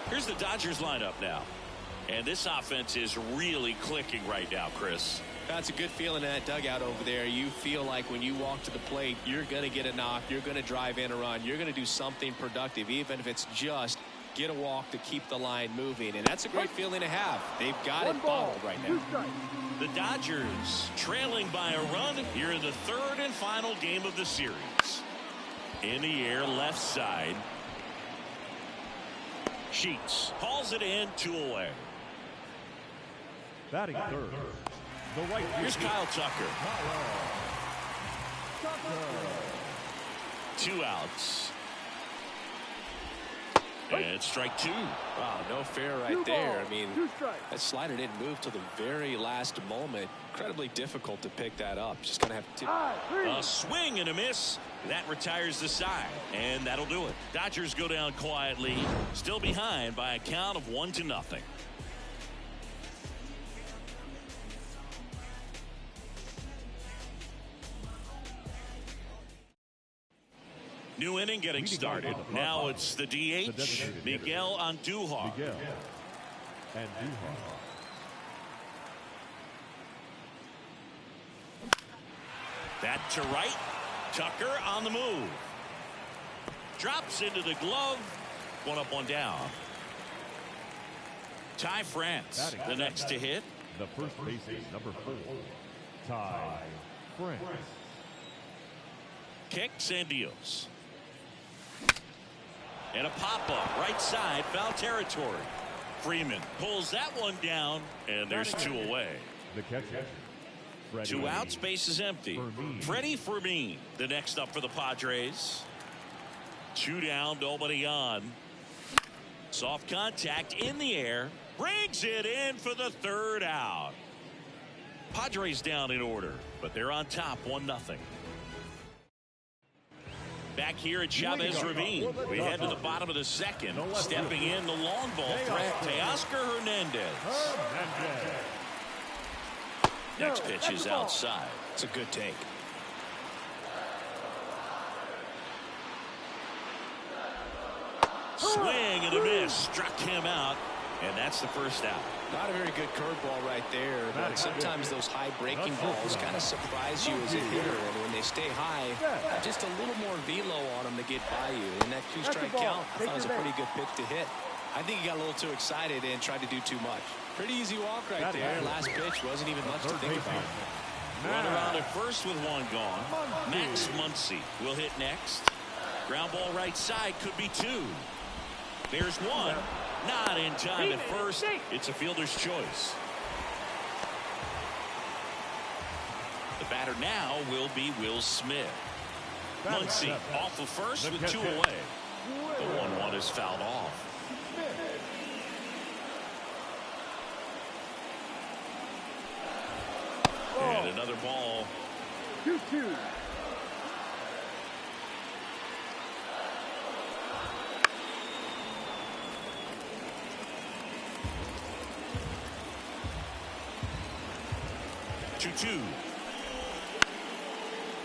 Here's the Dodgers lineup now. And this offense is really clicking right now, Chris. That's a good feeling in that dugout over there. You feel like when you walk to the plate, you're going to get a knock. You're going to drive in a run. You're going to do something productive, even if it's just get a walk to keep the line moving. And that's a great feeling to have. They've got it bottled right now. The Dodgers trailing by a run here in the third and final game of the series. In the air, left side. Sheets calls it in, 2 away. Batting third, the right Here's Kyle Tucker. 2 outs. And strike 2. Wow, no fair right there. I mean, that slider didn't move till the very last moment. Incredibly difficult to pick that up. Just going to have to. A swing and a miss. That retires the side. And that'll do it. Dodgers go down quietly. Still behind by a count of 1-0. New inning getting started. Now it's the DH, Miguel Andujar. That to right. Tucker on the move. Drops into the glove. 1 up, 1 down. Ty France, the next to hit. The first baseman, number 4, Ty France. Kick, Sandios. And a pop-up, right side, foul territory. Freeman pulls that one down, and there's 2 away. The catcher, 2 outs, base is empty. Freddie Fermin, the next up for the Padres. 2 down, nobody on. Soft contact in the air. Brings it in for the 3rd out. Padres down in order, but they're on top 1-0. Back here at Chavez Ravine. We head to the bottom of the 2nd. Stepping in the long ball threat, Teoscar Hernandez. Next pitch is outside. It's a good take. Swing and a miss. Struck him out. And that's the 1st out. Not a very good curveball right there, but sometimes those high breaking balls kind of surprise you as a hitter, and when they stay high, just a little more velo on them to get by you. And that 2-strike count, I thought it was a pretty good pitch to hit. I think he got a little too excited and tried to do too much. Pretty easy walk right there. Last pitch wasn't even much to think about. Run around at first with 1 gone. Max Muncy will hit next. Ground ball right side, could be 2. There's 1. Not in time at first. It's a fielder's choice. The batter now will be Will Smith. Muncy off of first with 2 away. The 1-1 is fouled off. And another ball. 2-2.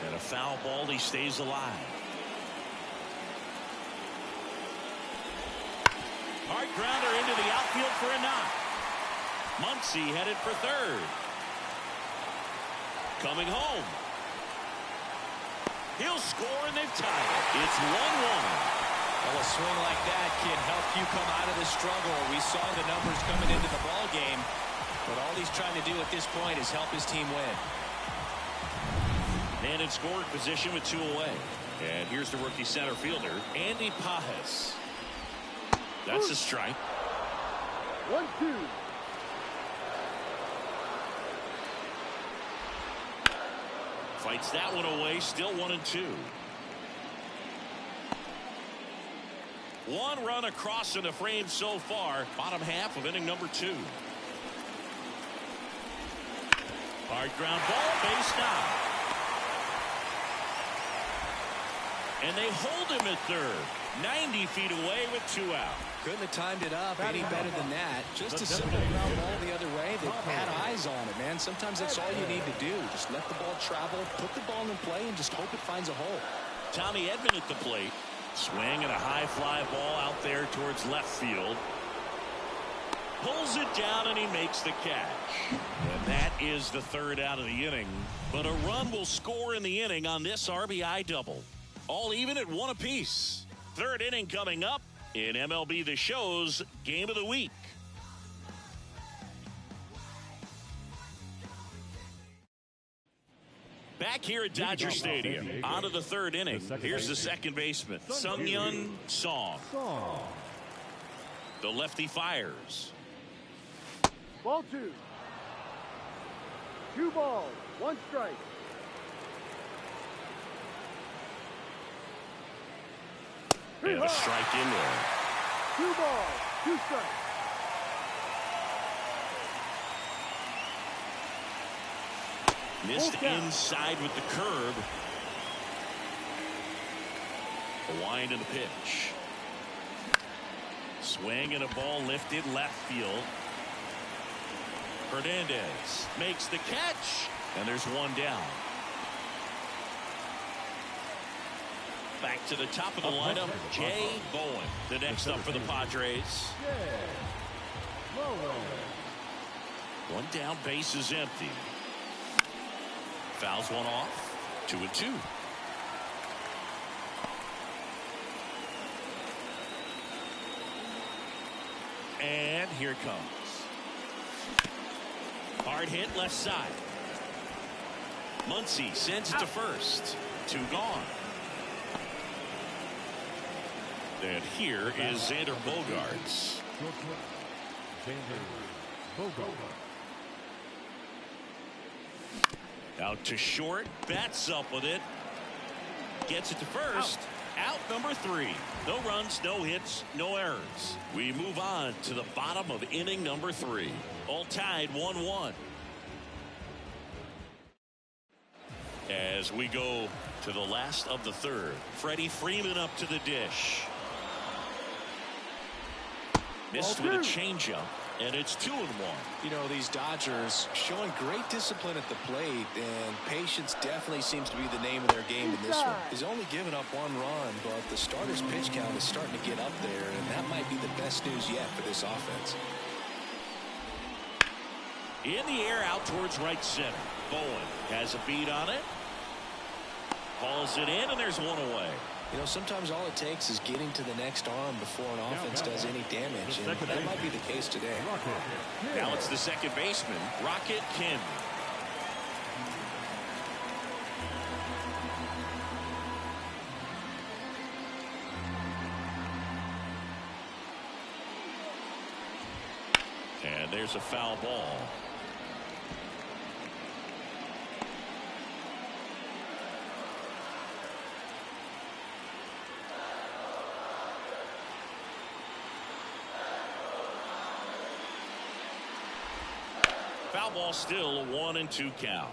And a foul ball, he stays alive. Hard grounder into the outfield for a knock. Muncy headed for 3rd. Coming home. He'll score, and they've tied it. It's 1-1. Well, a swing like that can help you come out of the struggle. We saw the numbers coming into the ball game. But all he's trying to do at this point is help his team win. Man in scoring position with 2 away. And here's the rookie center fielder, Andy Pajes. That's a strike. 1-2. Fights that one away, still 1-2. 1 run across in the frame so far. Bottom half of inning number 2. Hard ground ball, base now. And they hold him at 3rd. 90 feet away with 2 out. Couldn't have timed it up any better than that. Just a simple ground ball the other way. They had eyes on it, man. Sometimes that's all you need to do. Just let the ball travel, put the ball in play, and just hope it finds a hole. Tommy Edman at the plate. Swing and a high fly ball out there towards left field. Pulls it down and he makes the catch. And that is the 3rd out of the inning. But a run will score in the inning on this RBI double. All even at 1 apiece. 3rd inning coming up in MLB The Show's Game of the Week. Back here at Dodger Stadium, on to the 3rd inning. Here's the second baseman, Seung-Yun Song. The lefty fires. Ball 2. 2 balls, 1 strike. And a strike in there. 2 balls, 2 strikes. Missed inside with the curve. A wind and a pitch. Swing and a ball lifted left field. Hernandez makes the catch, and there's 1 down. Back to the top of the lineup, Jay Bowen, the next up for the Padres. 1 down, base is empty. Fouls 1 off. 2-2. And here it comes. Hard hit left side. Muncy sends it to first. 2 gone. And here is Xander Bogaerts. Out to short, bats up with it. Gets it to first. Out number 3. No runs, no hits, no errors. We move on to the bottom of inning number 3. All tied 1-1. As we go to the last of the 3rd. Freddie Freeman up to the dish. Missed with a changeup. And it's 2-1. You know, these Dodgers showing great discipline at the plate, and patience definitely seems to be the name of their game in this one. He's only given up 1 run, but the starter's pitch count is starting to get up there, and that might be the best news yet for this offense. In the air out towards right center. Bowen has a beat on it. Hauls it in, and there's 1 away. You know, sometimes all it takes is getting to the next arm before an offense does any damage, and that might be the case today. Now it's the second baseman, Rocket Kim. And there's a foul ball. Foul ball, still a 1-2 count.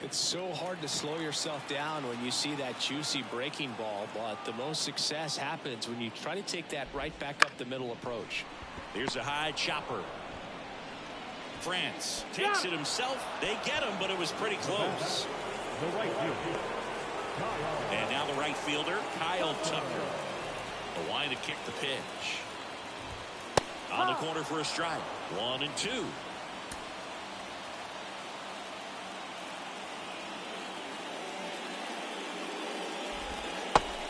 It's so hard to slow yourself down when you see that juicy breaking ball, but the most success happens when you try to take that right back up the middle approach. Here's a high chopper. France takes it himself. They get him, but it was pretty close. And now the right fielder, Kyle Tucker. A line to kick the pitch. On the corner for a strike. 1-2.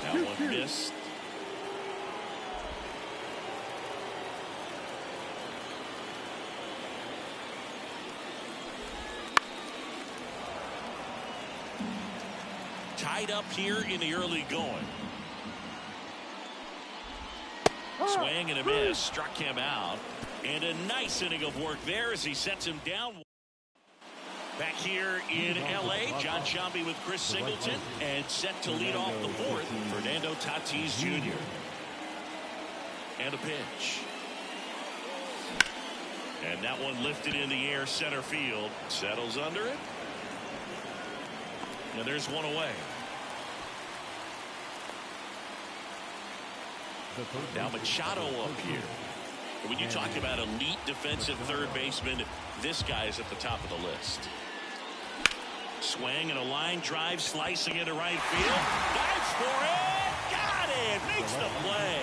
That one missed. Tied up here in the early going. Swing and a miss. Struck him out. And a nice inning of work there as he sets him down. Back here in L.A., John Sciambi with Chris Singleton, and set to lead off the 4th, Fernando Tatis Jr. And a pitch. And that one lifted in the air center field. Settles under it. And there's 1 away. Now Machado up here. When you talk about elite defensive third baseman, this guy is at the top of the list. Swing and a line drive, slicing into right field. Dives for it. Got it. Makes the play.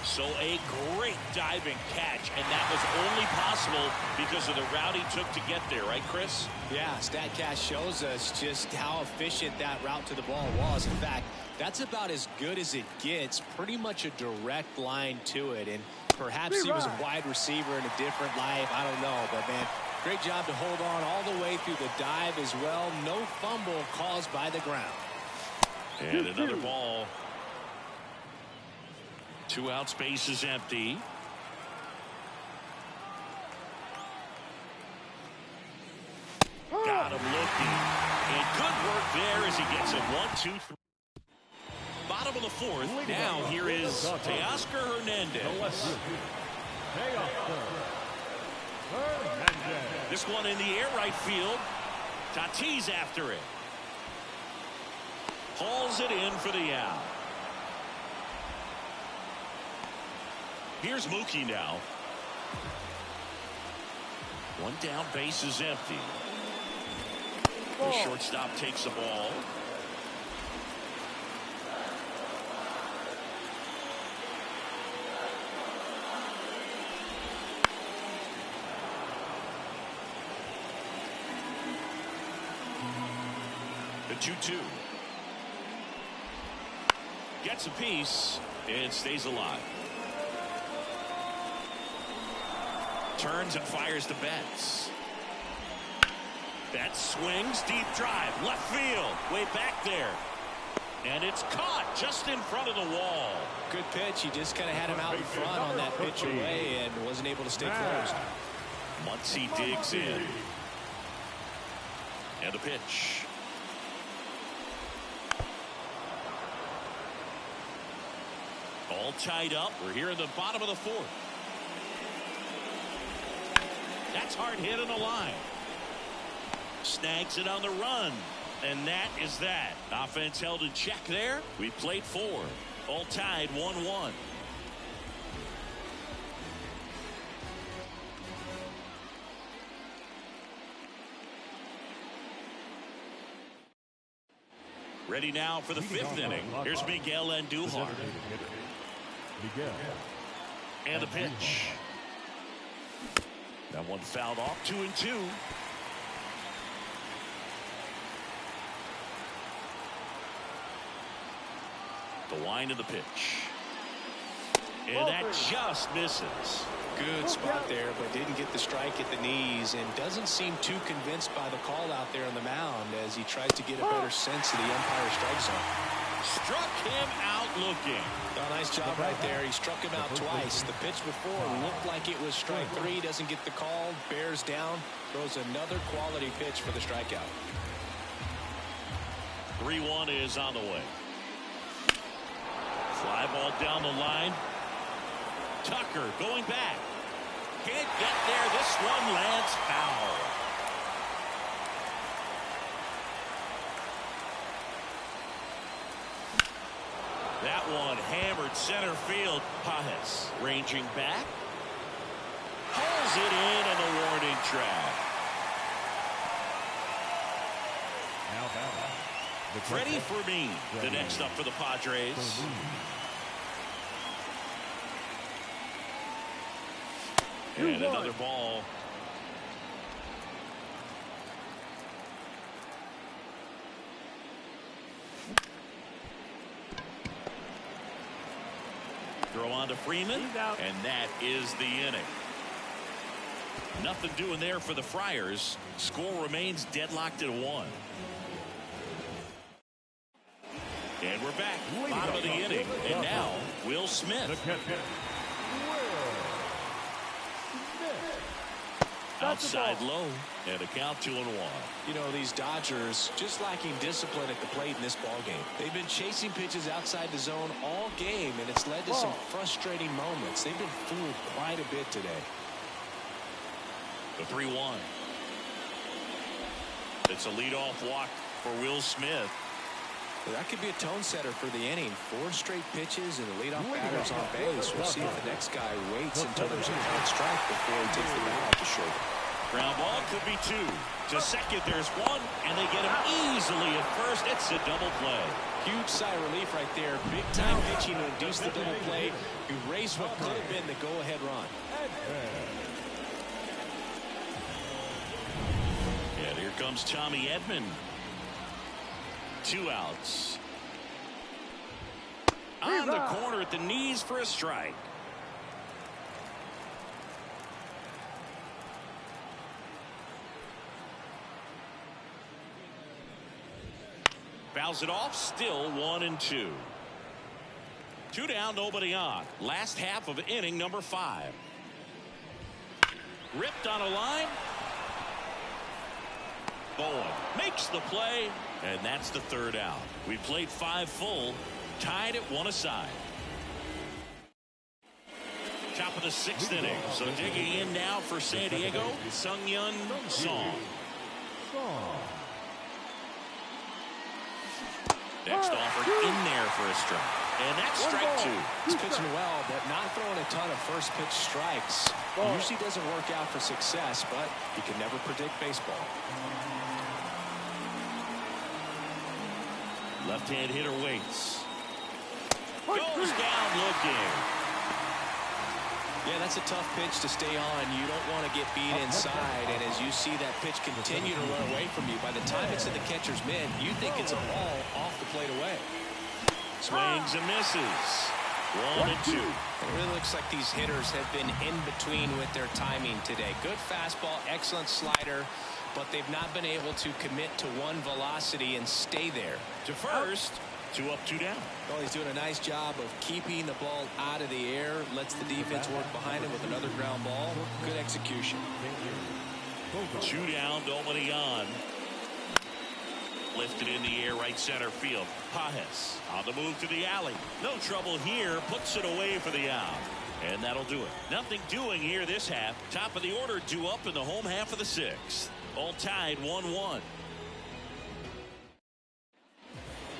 So a great diving catch, and that was only possible because of the route he took to get there, right, Chris? Yeah, StatCast shows us just how efficient that route to the ball was. In fact, that's about as good as it gets. Pretty much a direct line to it, and perhaps he was a wide receiver in a different life. I don't know, but man, great job to hold on all the way through the dive as well. No fumble caused by the ground. And another ball. 2 outs, base is empty. Got him looking. And good work there as he gets a 1-2-3. Bottom of the 4th. Now here is Teoscar Hernandez. This one in the air right field. Tatis after it. Hauls it in for the out. Here's Mookie now. 1 down, base is empty. The shortstop takes the ball. The 2-2. Gets a piece and stays alive. Turns and fires to Betts. Betts swings, deep drive, left field, way back there. And it's caught just in front of the wall. Good pitch. He just kind of had him out in front on that pitch away and wasn't able to stay closed. Muncy digs in. And the pitch. All tied up. We're here in the bottom of the 4th. That's hard hit on the line. Snags it on the run. And that is that. Offense held in check there. We played 4. All tied 1-1. Ready now for the 5th inning. Here's Miguel Andujar. And the pitch. That one fouled off. 2-2. The line of the pitch. And that just misses. Good spot there, but didn't get the strike at the knees and doesn't seem too convinced by the call out there on the mound as he tries to get a better sense of the umpire strike zone. Struck him out looking. Oh, nice job right there. He struck him out twice. The pitch before looked like it was strike 3. Doesn't get the call. Bears down. Throws another quality pitch for the strikeout. 3-1 is on the way. Fly ball down the line. Tucker going back. Can't get there. This one lands foul. That one hammered center field. Pajes ranging back. Pulls it in on the warning track. Freddie Fermin, the next up for the Padres. And another ball. Throw on to Freeman, and that is the inning. Nothing doing there for the Friars. Score remains deadlocked at 1. And we're back, bottom of the inning, and now Will Smith. Outside low, and a count 2-1. You know, these Dodgers just lacking discipline at the plate in this ball game. They've been chasing pitches outside the zone all game, and it's led to some frustrating moments. They've been fooled quite a bit today. The 3-1. It's a leadoff walk for Will Smith. That could be a tone setter for the inning. 4 straight pitches and the leadoff batter's on base. We'll see if the next guy waits until there's a hard strike before he takes the bat off the shoulder. Ground ball could be 2. To second, there's 1, and they get him easily at first. It's a double play. Huge sigh of relief right there. Big time pitching to induce the double play. Erase what could have been the go-ahead run. And here comes Tommy Edman. 2 outs. On the corner at the knees for a strike. Fouls it off. Still 1-2. 2 down, nobody on. Last half of inning number 5. Ripped on a line. Bowen makes the play, and that's the 3rd out. We played 5 full, tied at 1 aside. Top of the 6th inning. So digging in now for San Diego, Sung-Yun Song. Next offered in there for a strike. And that's strike 2. He's pitching well, but not throwing a ton of first pitch strikes. Usually doesn't work out for success, but you can never predict baseball. Left-hand hitter waits. Goes down looking. Yeah, that's a tough pitch to stay on. You don't want to get beat inside, and as you see that pitch continue to run away from you, by the time it's in the catcher's mitt, you think it's a ball off the plate away. Swings and misses. 1-2. It really looks like these hitters have been in between with their timing today. Good fastball, excellent slider, but they've not been able to commit to one velocity and stay there. To first. 2 up, 2 down. Well, he's doing a nice job of keeping the ball out of the air. Lets the defense work behind him with another ground ball. Good execution. 2 down, nobody on. Lifted in the air, right center field. Pajes on the move to the alley. No trouble here. Puts it away for the out. And that'll do it. Nothing doing here this half. Top of the order due up in the home half of the 6th. All tied 1-1.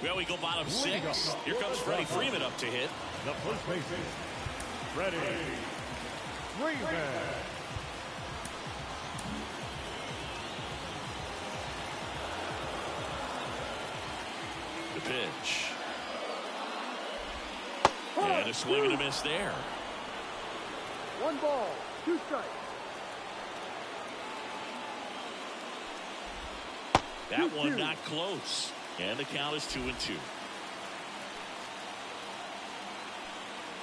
Well, we go bottom 6. Here comes Freddie Freeman up to hit. The first baseman, Freddie Freeman. The pitch. And a swing and a miss there. 1 ball, 2 strikes. That one not close. And the count is 2-2.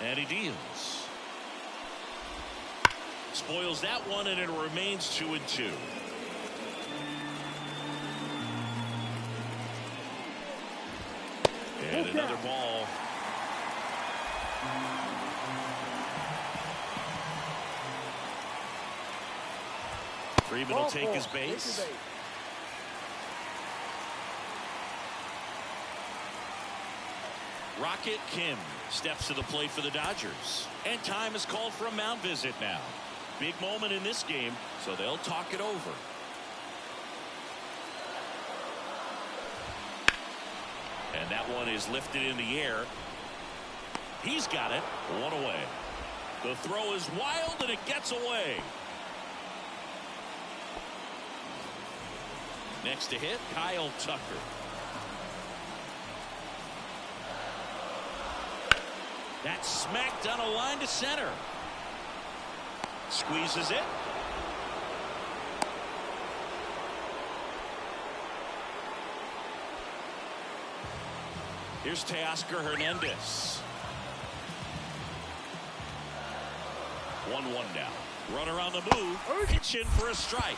And he deals. Spoils that one, and it remains 2-2. And another ball. Freeman will take his base. Rocket Kim steps to the plate for the Dodgers. And time is called for a mound visit now. Big moment in this game, so they'll talk it over. And that one is lifted in the air. He's got it. 1 away. The throw is wild, and it gets away. Next to hit, Kyle Tucker. That's smacked on a line to center. Squeezes it. Here's Teoscar Hernandez. 1-1 now. Runner on the move. Pitching for a strike.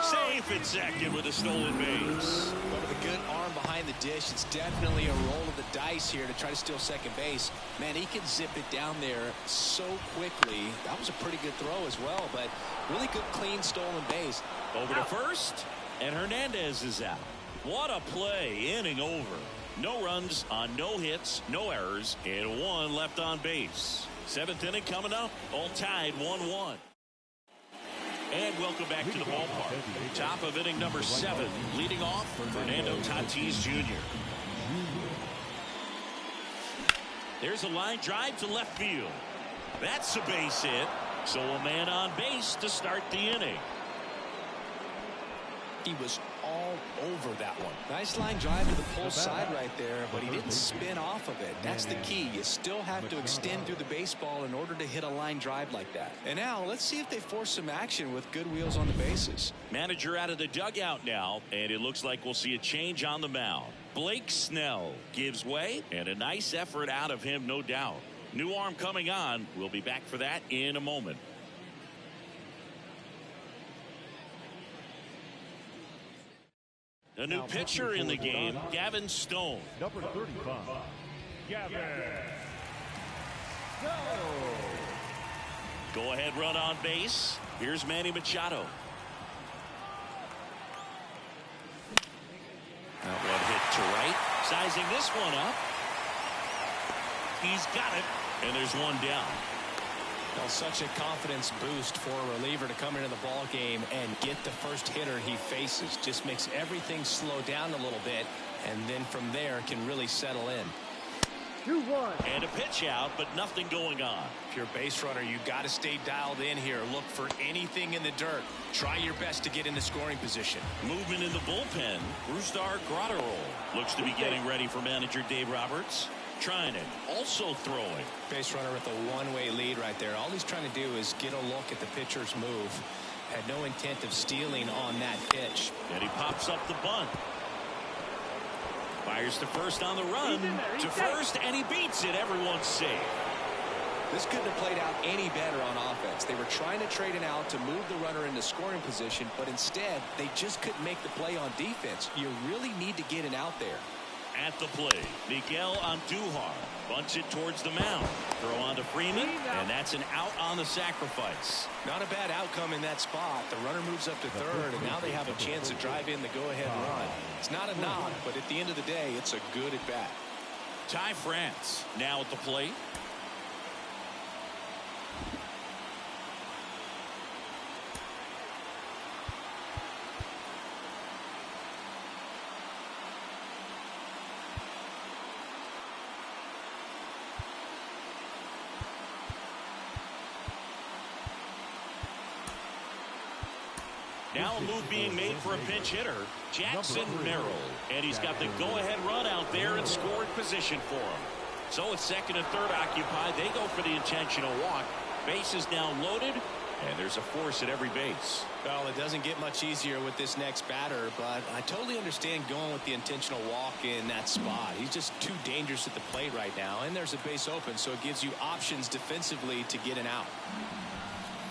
Safe and second with a stolen base. But with a good arm behind the dish, it's definitely a roll of the dice here to try to steal second base. Man, he can zip it down there so quickly. That was a pretty good throw as well, but really good, clean, stolen base. Over to first, and Hernandez is out. What a play, inning over. No runs on no hits, no errors, and 1 left on base. 7th inning coming up, all tied 1-1. And welcome back to the ballpark. Top of inning number 7, leading off Fernando Tatis Jr. There's a line drive to left field. That's a base hit. So a man on base to start the inning. He was all over that one. Nice line drive to the pull side right there, but he didn't spin off of it. That's the key. You still have to extend through the baseball in order to hit a line drive like that. And now let's see if they force some action with good wheels on the bases. Manager out of the dugout now, and it looks like we'll see a change on the mound. Blake Snell gives way, and a nice effort out of him, no doubt. New arm coming on. We'll be back for that in a moment. A new pitcher in the game, Gavin Stone. Number 35, Gavin. Go ahead run on base. Here's Manny Machado. That one hit to right. Sizing this one up. He's got it. And there's one down. Well, such a confidence boost for a reliever to come into the ball game and get the first hitter he faces. Just makes everything slow down a little bit, and then from there can really settle in. 2-1. And a pitch out, but nothing going on. If you're a base runner, you got to stay dialed in here. Look for anything in the dirt. Try your best to get into scoring position. Movement in the bullpen. Brusdar Graterol looks to be getting ready for manager Dave Roberts. Trying it, also throwing. Base runner with a one-way lead right there. All he's trying to do is get a look at the pitcher's move. Had no intent of stealing on that pitch. And he pops up the bunt. Fires to first on the run. To first, and he beats it. Everyone's safe. This couldn't have played out any better on offense. They were trying to trade an out to move the runner into scoring position, but instead, they just couldn't make the play on defense. You really need to get an out there. At the plate, Miguel Andujar bunts it towards the mound. Throw on to Freeman, and that's an out on the sacrifice. Not a bad outcome in that spot. The runner moves up to third, and now they have a chance to drive in the go-ahead run. It's not a knock, but at the end of the day, it's a good at-bat. Ty France now at the plate. Now a move being made for a pinch hitter, Jackson Merrill. And he's got the go-ahead run out there in scoring position for him. So with second and third occupied, they go for the intentional walk. Base is now loaded, and there's a force at every base. Well, it doesn't get much easier with this next batter, but I totally understand going with the intentional walk in that spot. He's just too dangerous at the plate right now, and there's a base open, so it gives you options defensively to get an out.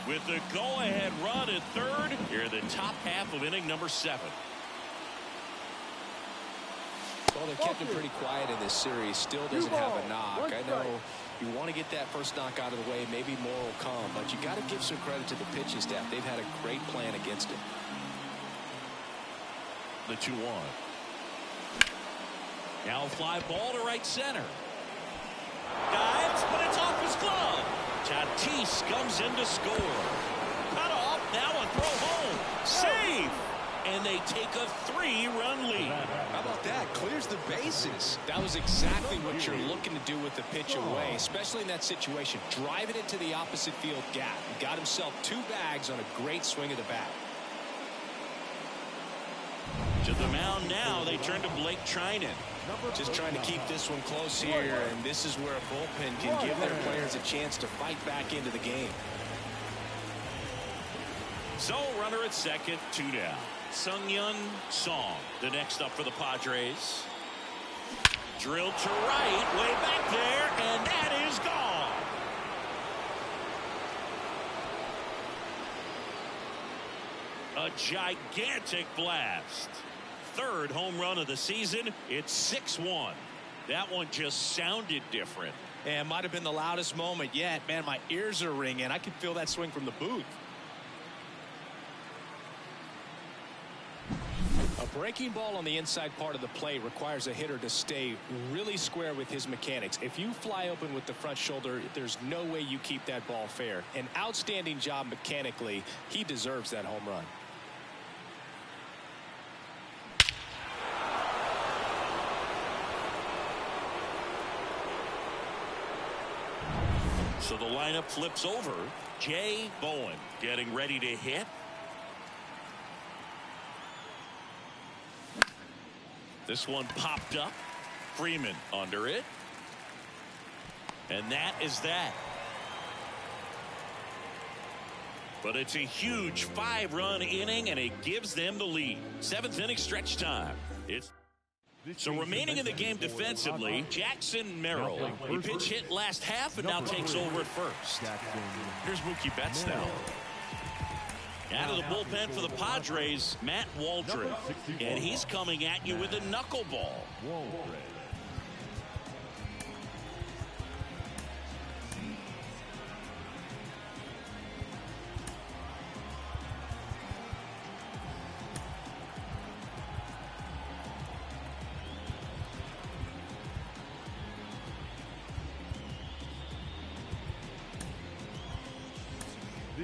With the go-ahead run at third, here in the top half of inning number 7. Well, they've kept him pretty quiet in this series. Still doesn't have a knock. I know you want to get that first knock out of the way. Maybe more will come, but you got to give some credit to the pitching staff. They've had a great plan against him. The 2-1. Now a fly ball to right center. Dives, but it's off his glove. Tatis comes in to score. Cut off, now a throw home. Save! And they take a 3-run lead. How about that? Clears the bases. That was exactly what you're looking to do with the pitch away, especially in that situation. Driving it to the opposite field gap. He got himself 2 bags on a great swing of the bat. To the mound now, they turn to Blake Trinan. Just trying to keep this one close here, and this is where a bullpen can give their players a chance to fight back into the game. So, runner at second, 2 down. Sung-Yun Song, the next up for the Padres. Drilled to right, way back there, and that is gone. A gigantic blast. 3rd home run of the season. It's 6-1. That one just sounded different. And might have been the loudest moment yet. Man, my ears are ringing. I can feel that swing from the booth. A breaking ball on the inside part of the plate requires a hitter to stay really square with his mechanics. If you fly open with the front shoulder, there's no way you keep that ball fair. An outstanding job mechanically. He deserves that home run. So the lineup flips over. Jay Bowen getting ready to hit. This one popped up. Freeman under it. And that is that. But it's a huge 5-run inning, and it gives them the lead. 7th inning stretch time. So remaining in the game defensively, Jackson Merrill. He pitch hit last half and now takes over at first. Here's Mookie Betts now. Out of the bullpen for the Padres, Matt Waldron. And he's coming at you with a knuckleball.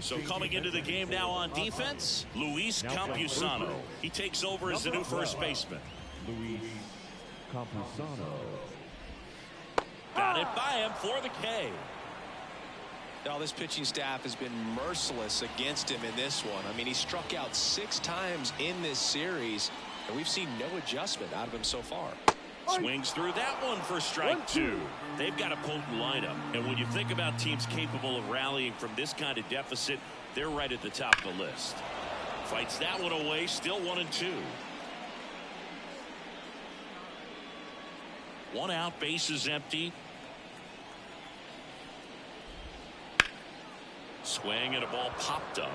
So coming into the game now on defense, Luis Campusano. He takes over as the new first baseman. Luis Campusano. Got it by him for the K. Now this pitching staff has been merciless against him in this one. I mean, he struck out 6 times in this series, and we've seen no adjustment out of him so far. Swings through that one for strike 2. They've got a potent lineup, and when you think about teams capable of rallying from this kind of deficit, they're right at the top of the list. Fights that one away, still 1-2. 1 out, bases empty. Swing and a ball popped up.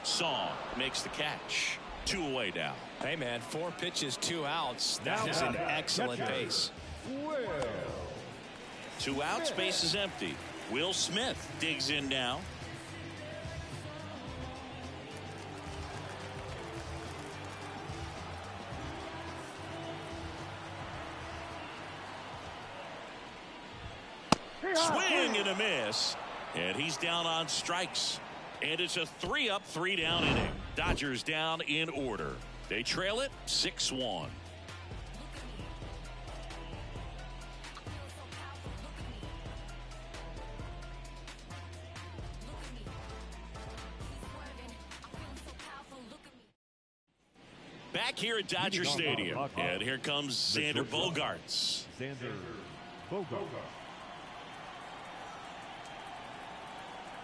Song makes the catch. 2 away now. Hey man, 4 pitches, 2 outs. That is an excellent pace. 2 outs, base is empty. Will Smith digs in now. Swing and a miss. And he's down on strikes. And it's a 3-up, 3-down inning. Dodgers down in order. They trail it 6-1. Back here at Dodger Stadium. And here comes Xander Bogaerts. Xander Bogaerts.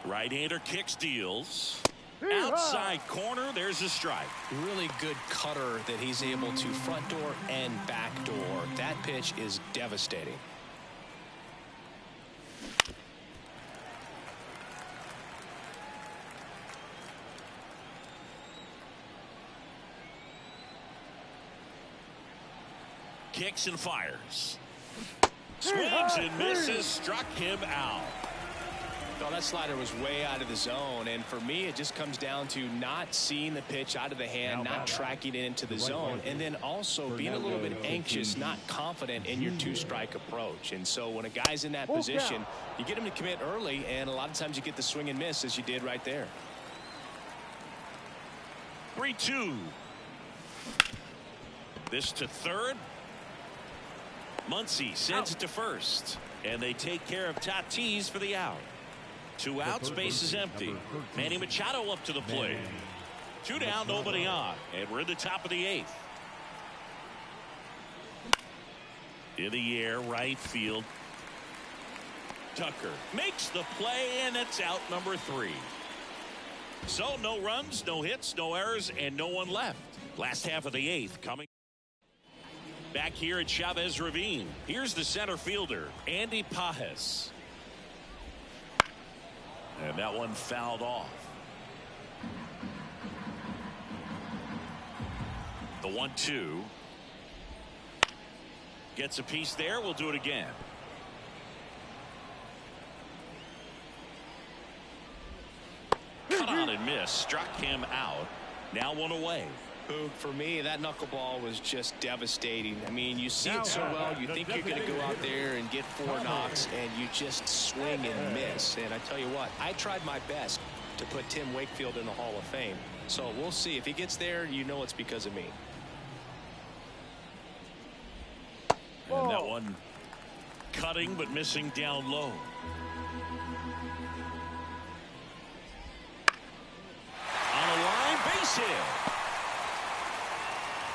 Right-hander kicks, deals. Outside corner, there's a strike. Really good cutter that he's able to front door and back door. That pitch is devastating. Kicks and fires. Swings and misses, struck him out. Well, that slider was way out of the zone, and for me it just comes down to not seeing the pitch out of the hand, not tracking it into the zone, and then also being a little bit anxious, not confident in your 2-strike approach. And so when a guy's in that position, you get him to commit early, and a lot of times you get the swing and miss as you did right there. 3-2. This to third. Muncy sends it to first, and they take care of Tatis for the out. 2 outs, base is empty. Manny Machado up to the plate. 2 down, nobody on, and we're in the top of the 8th. In the air, right field. Tucker makes the play, and it's out number 3. So no runs, no hits, no errors, and no one left. Last half of the 8th coming. Back here at Chavez Ravine, here's the center fielder, Andy Pages. And that one fouled off. The 1-2. Gets a piece there. We'll do it again. Cut on and miss. Struck him out. Now 1 away. For me, that knuckleball was just devastating. I mean, you see it so well, you think you're going to go out there and get 4 knocks, and you just swing and miss. And I tell you what, I tried my best to put Tim Wakefield in the Hall of Fame. So we'll see. If he gets there, you know it's because of me. And that one Cutting but missing down low. On a line, base hit.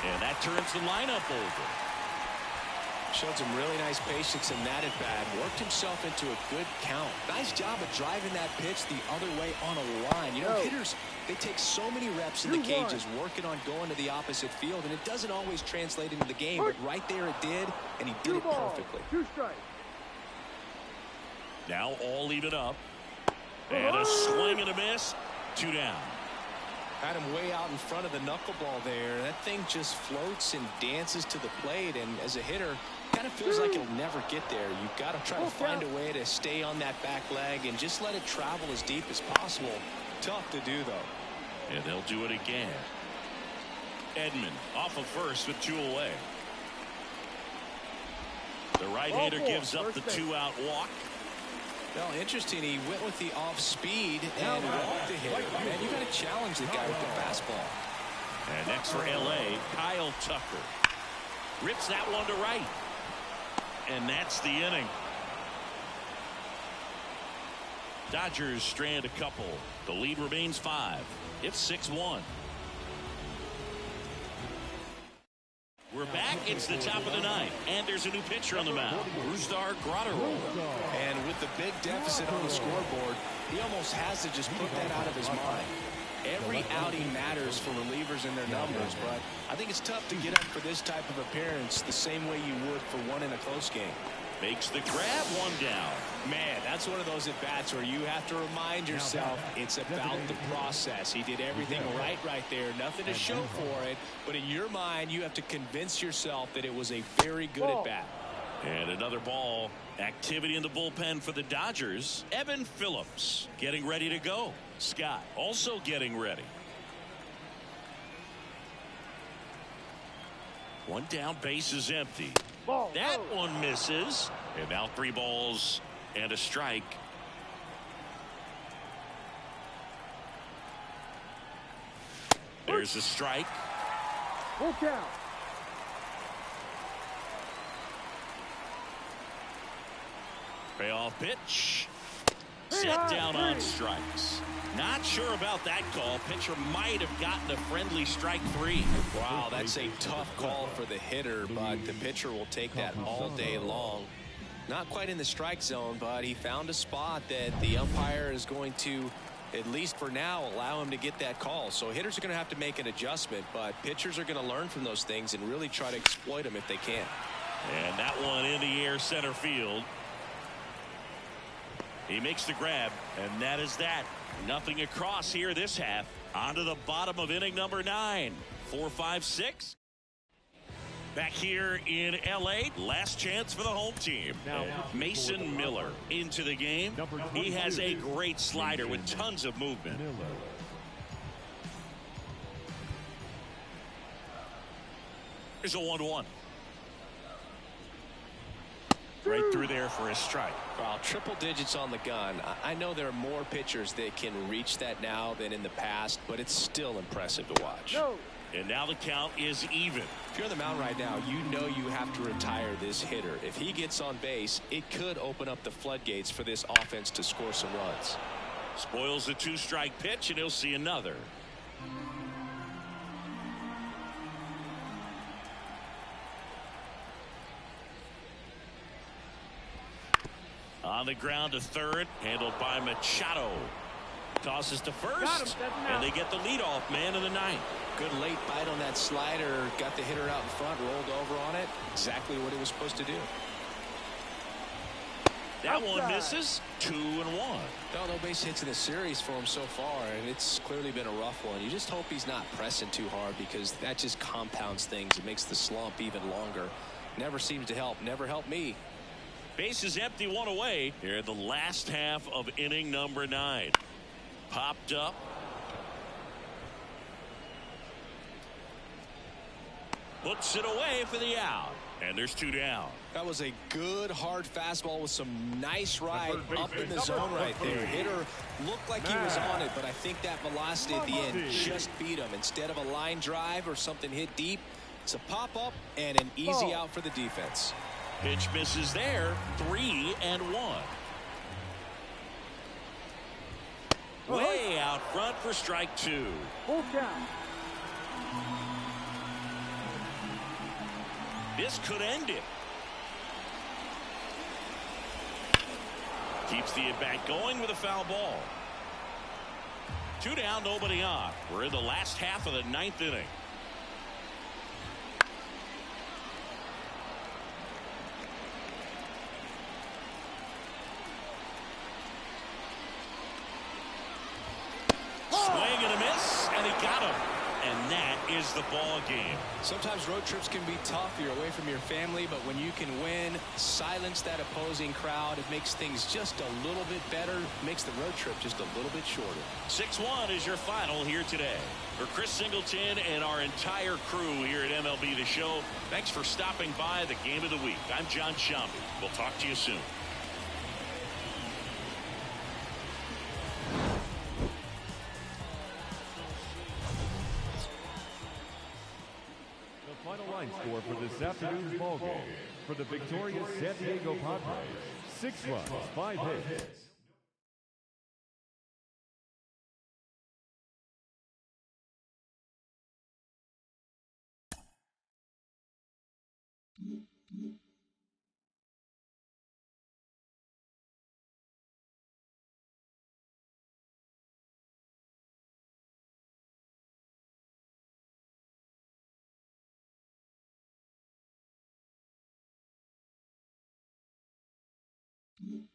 And that turns the lineup over. Showed some really nice patience in that at bat. Worked himself into a good count. Nice job of driving that pitch the other way on a line. You know, hitters, they take so many reps in the cages working on going to the opposite field, and it doesn't always translate into the game, but right there it did, and he did it perfectly. 2 strikes. Now all even up. And a swing and a miss. 2 down. Had him way out in front of the knuckleball there. That thing just floats and dances to the plate, and as a hitter, kind of feels like it'll never get there. You've got to try to find a way to stay on that back leg and just let it travel as deep as possible. Tough to do, though. And they'll do it again. Edman off of first with 2 away. The right-hander gives up the 2-out walk. Well, interesting. He went with the off speed and walked the hitter. Man, you got to challenge the guy with the fastball. And next for L.A., Kyle Tucker. Rips that one to right. And that's the inning. Dodgers strand a couple. The lead remains 5. It's 6-1. We're back. It's the top of the 9th, and there's a new pitcher on the mound, Brusdar Graterol. And with the big deficit on the scoreboard, he almost has to just put that out of his mind. Every outing matters for relievers and their numbers, but I think it's tough to get up for this type of appearance the same way you would for one in a close game. Makes the grab, 1 down. Man, that's one of those at-bats where you have to remind yourself it's about the process. He did everything right there. Nothing to show for it. But in your mind, you have to convince yourself that it was a very good at-bat. And another ball. Activity in the bullpen for the Dodgers. Evan Phillips getting ready to go. Scott also getting ready. 1 down, base is empty. That one misses. And now 3 balls and a strike. There's a strike. Full count. Payoff pitch. Set down on strikes. Not sure about that call. Pitcher might have gotten a friendly strike 3. Wow, that's a tough call for the hitter, but the pitcher will take that all day long. Not quite in the strike zone, but he found a spot that the umpire is going to, at least for now, allow him to get that call. So hitters are going to have to make an adjustment, but pitchers are going to learn from those things and really try to exploit them if they can. And that one in the air, center field. He makes the grab, and that is that. Nothing across here this half. On to the bottom of inning number 9. 4, 5, 6. Back here in L.A., last chance for the home team. Mason Miller into the game. He has a great slider with tons of movement. Here's a 1-1. Right through there for a strike. Well, triple digits on the gun. I know there are more pitchers that can reach that now than in the past, but it's still impressive to watch. And now the count is even. If you're on the mound right now, you know you have to retire this hitter. If he gets on base, it could open up the floodgates for this offense to score some runs. Spoils the 2-strike pitch, and he'll see another. On the ground to third, handled by Machado. Tosses to first, and they get the leadoff man of the 9th. Good late bite on that slider. Got the hitter out in front, rolled over on it. Exactly what he was supposed to do. That one misses. 2-1. No base hits in the series for him so far, and it's clearly been a rough one. You just hope he's not pressing too hard, because that just compounds things. It makes the slump even longer. Never seems to help. Never helped me. Base is empty, 1 away. Here in the last half of inning number 9. Popped up. Puts it away for the out. And there's 2 down. That was a good hard fastball with some nice ride up in the zone right there. Hitter looked like he was on it, but I think that velocity at the end just beat him. Instead of a line drive or something hit deep, it's a pop up and an easy out for the defense. Pitch misses there. 3-1. Way out front for strike 2. Full count. This could end it. Keeps the at-bat going with a foul ball. 2 down, nobody on. We're in the last half of the 9th inning. Swing and a miss, and he got him. And that is the ball game. Sometimes road trips can be tough. You're away from your family, but when you can win, silence that opposing crowd, it makes things just a little bit better, makes the road trip just a little bit shorter. 6-1 is your final here today. For Chris Singleton and our entire crew here at MLB The Show, thanks for stopping by the Game of the Week. I'm John Shambi. We'll talk to you soon. Final line score for this afternoon's ball game. For the victorious San Diego Padres, 6 runs, 5 hits. Mm-hmm.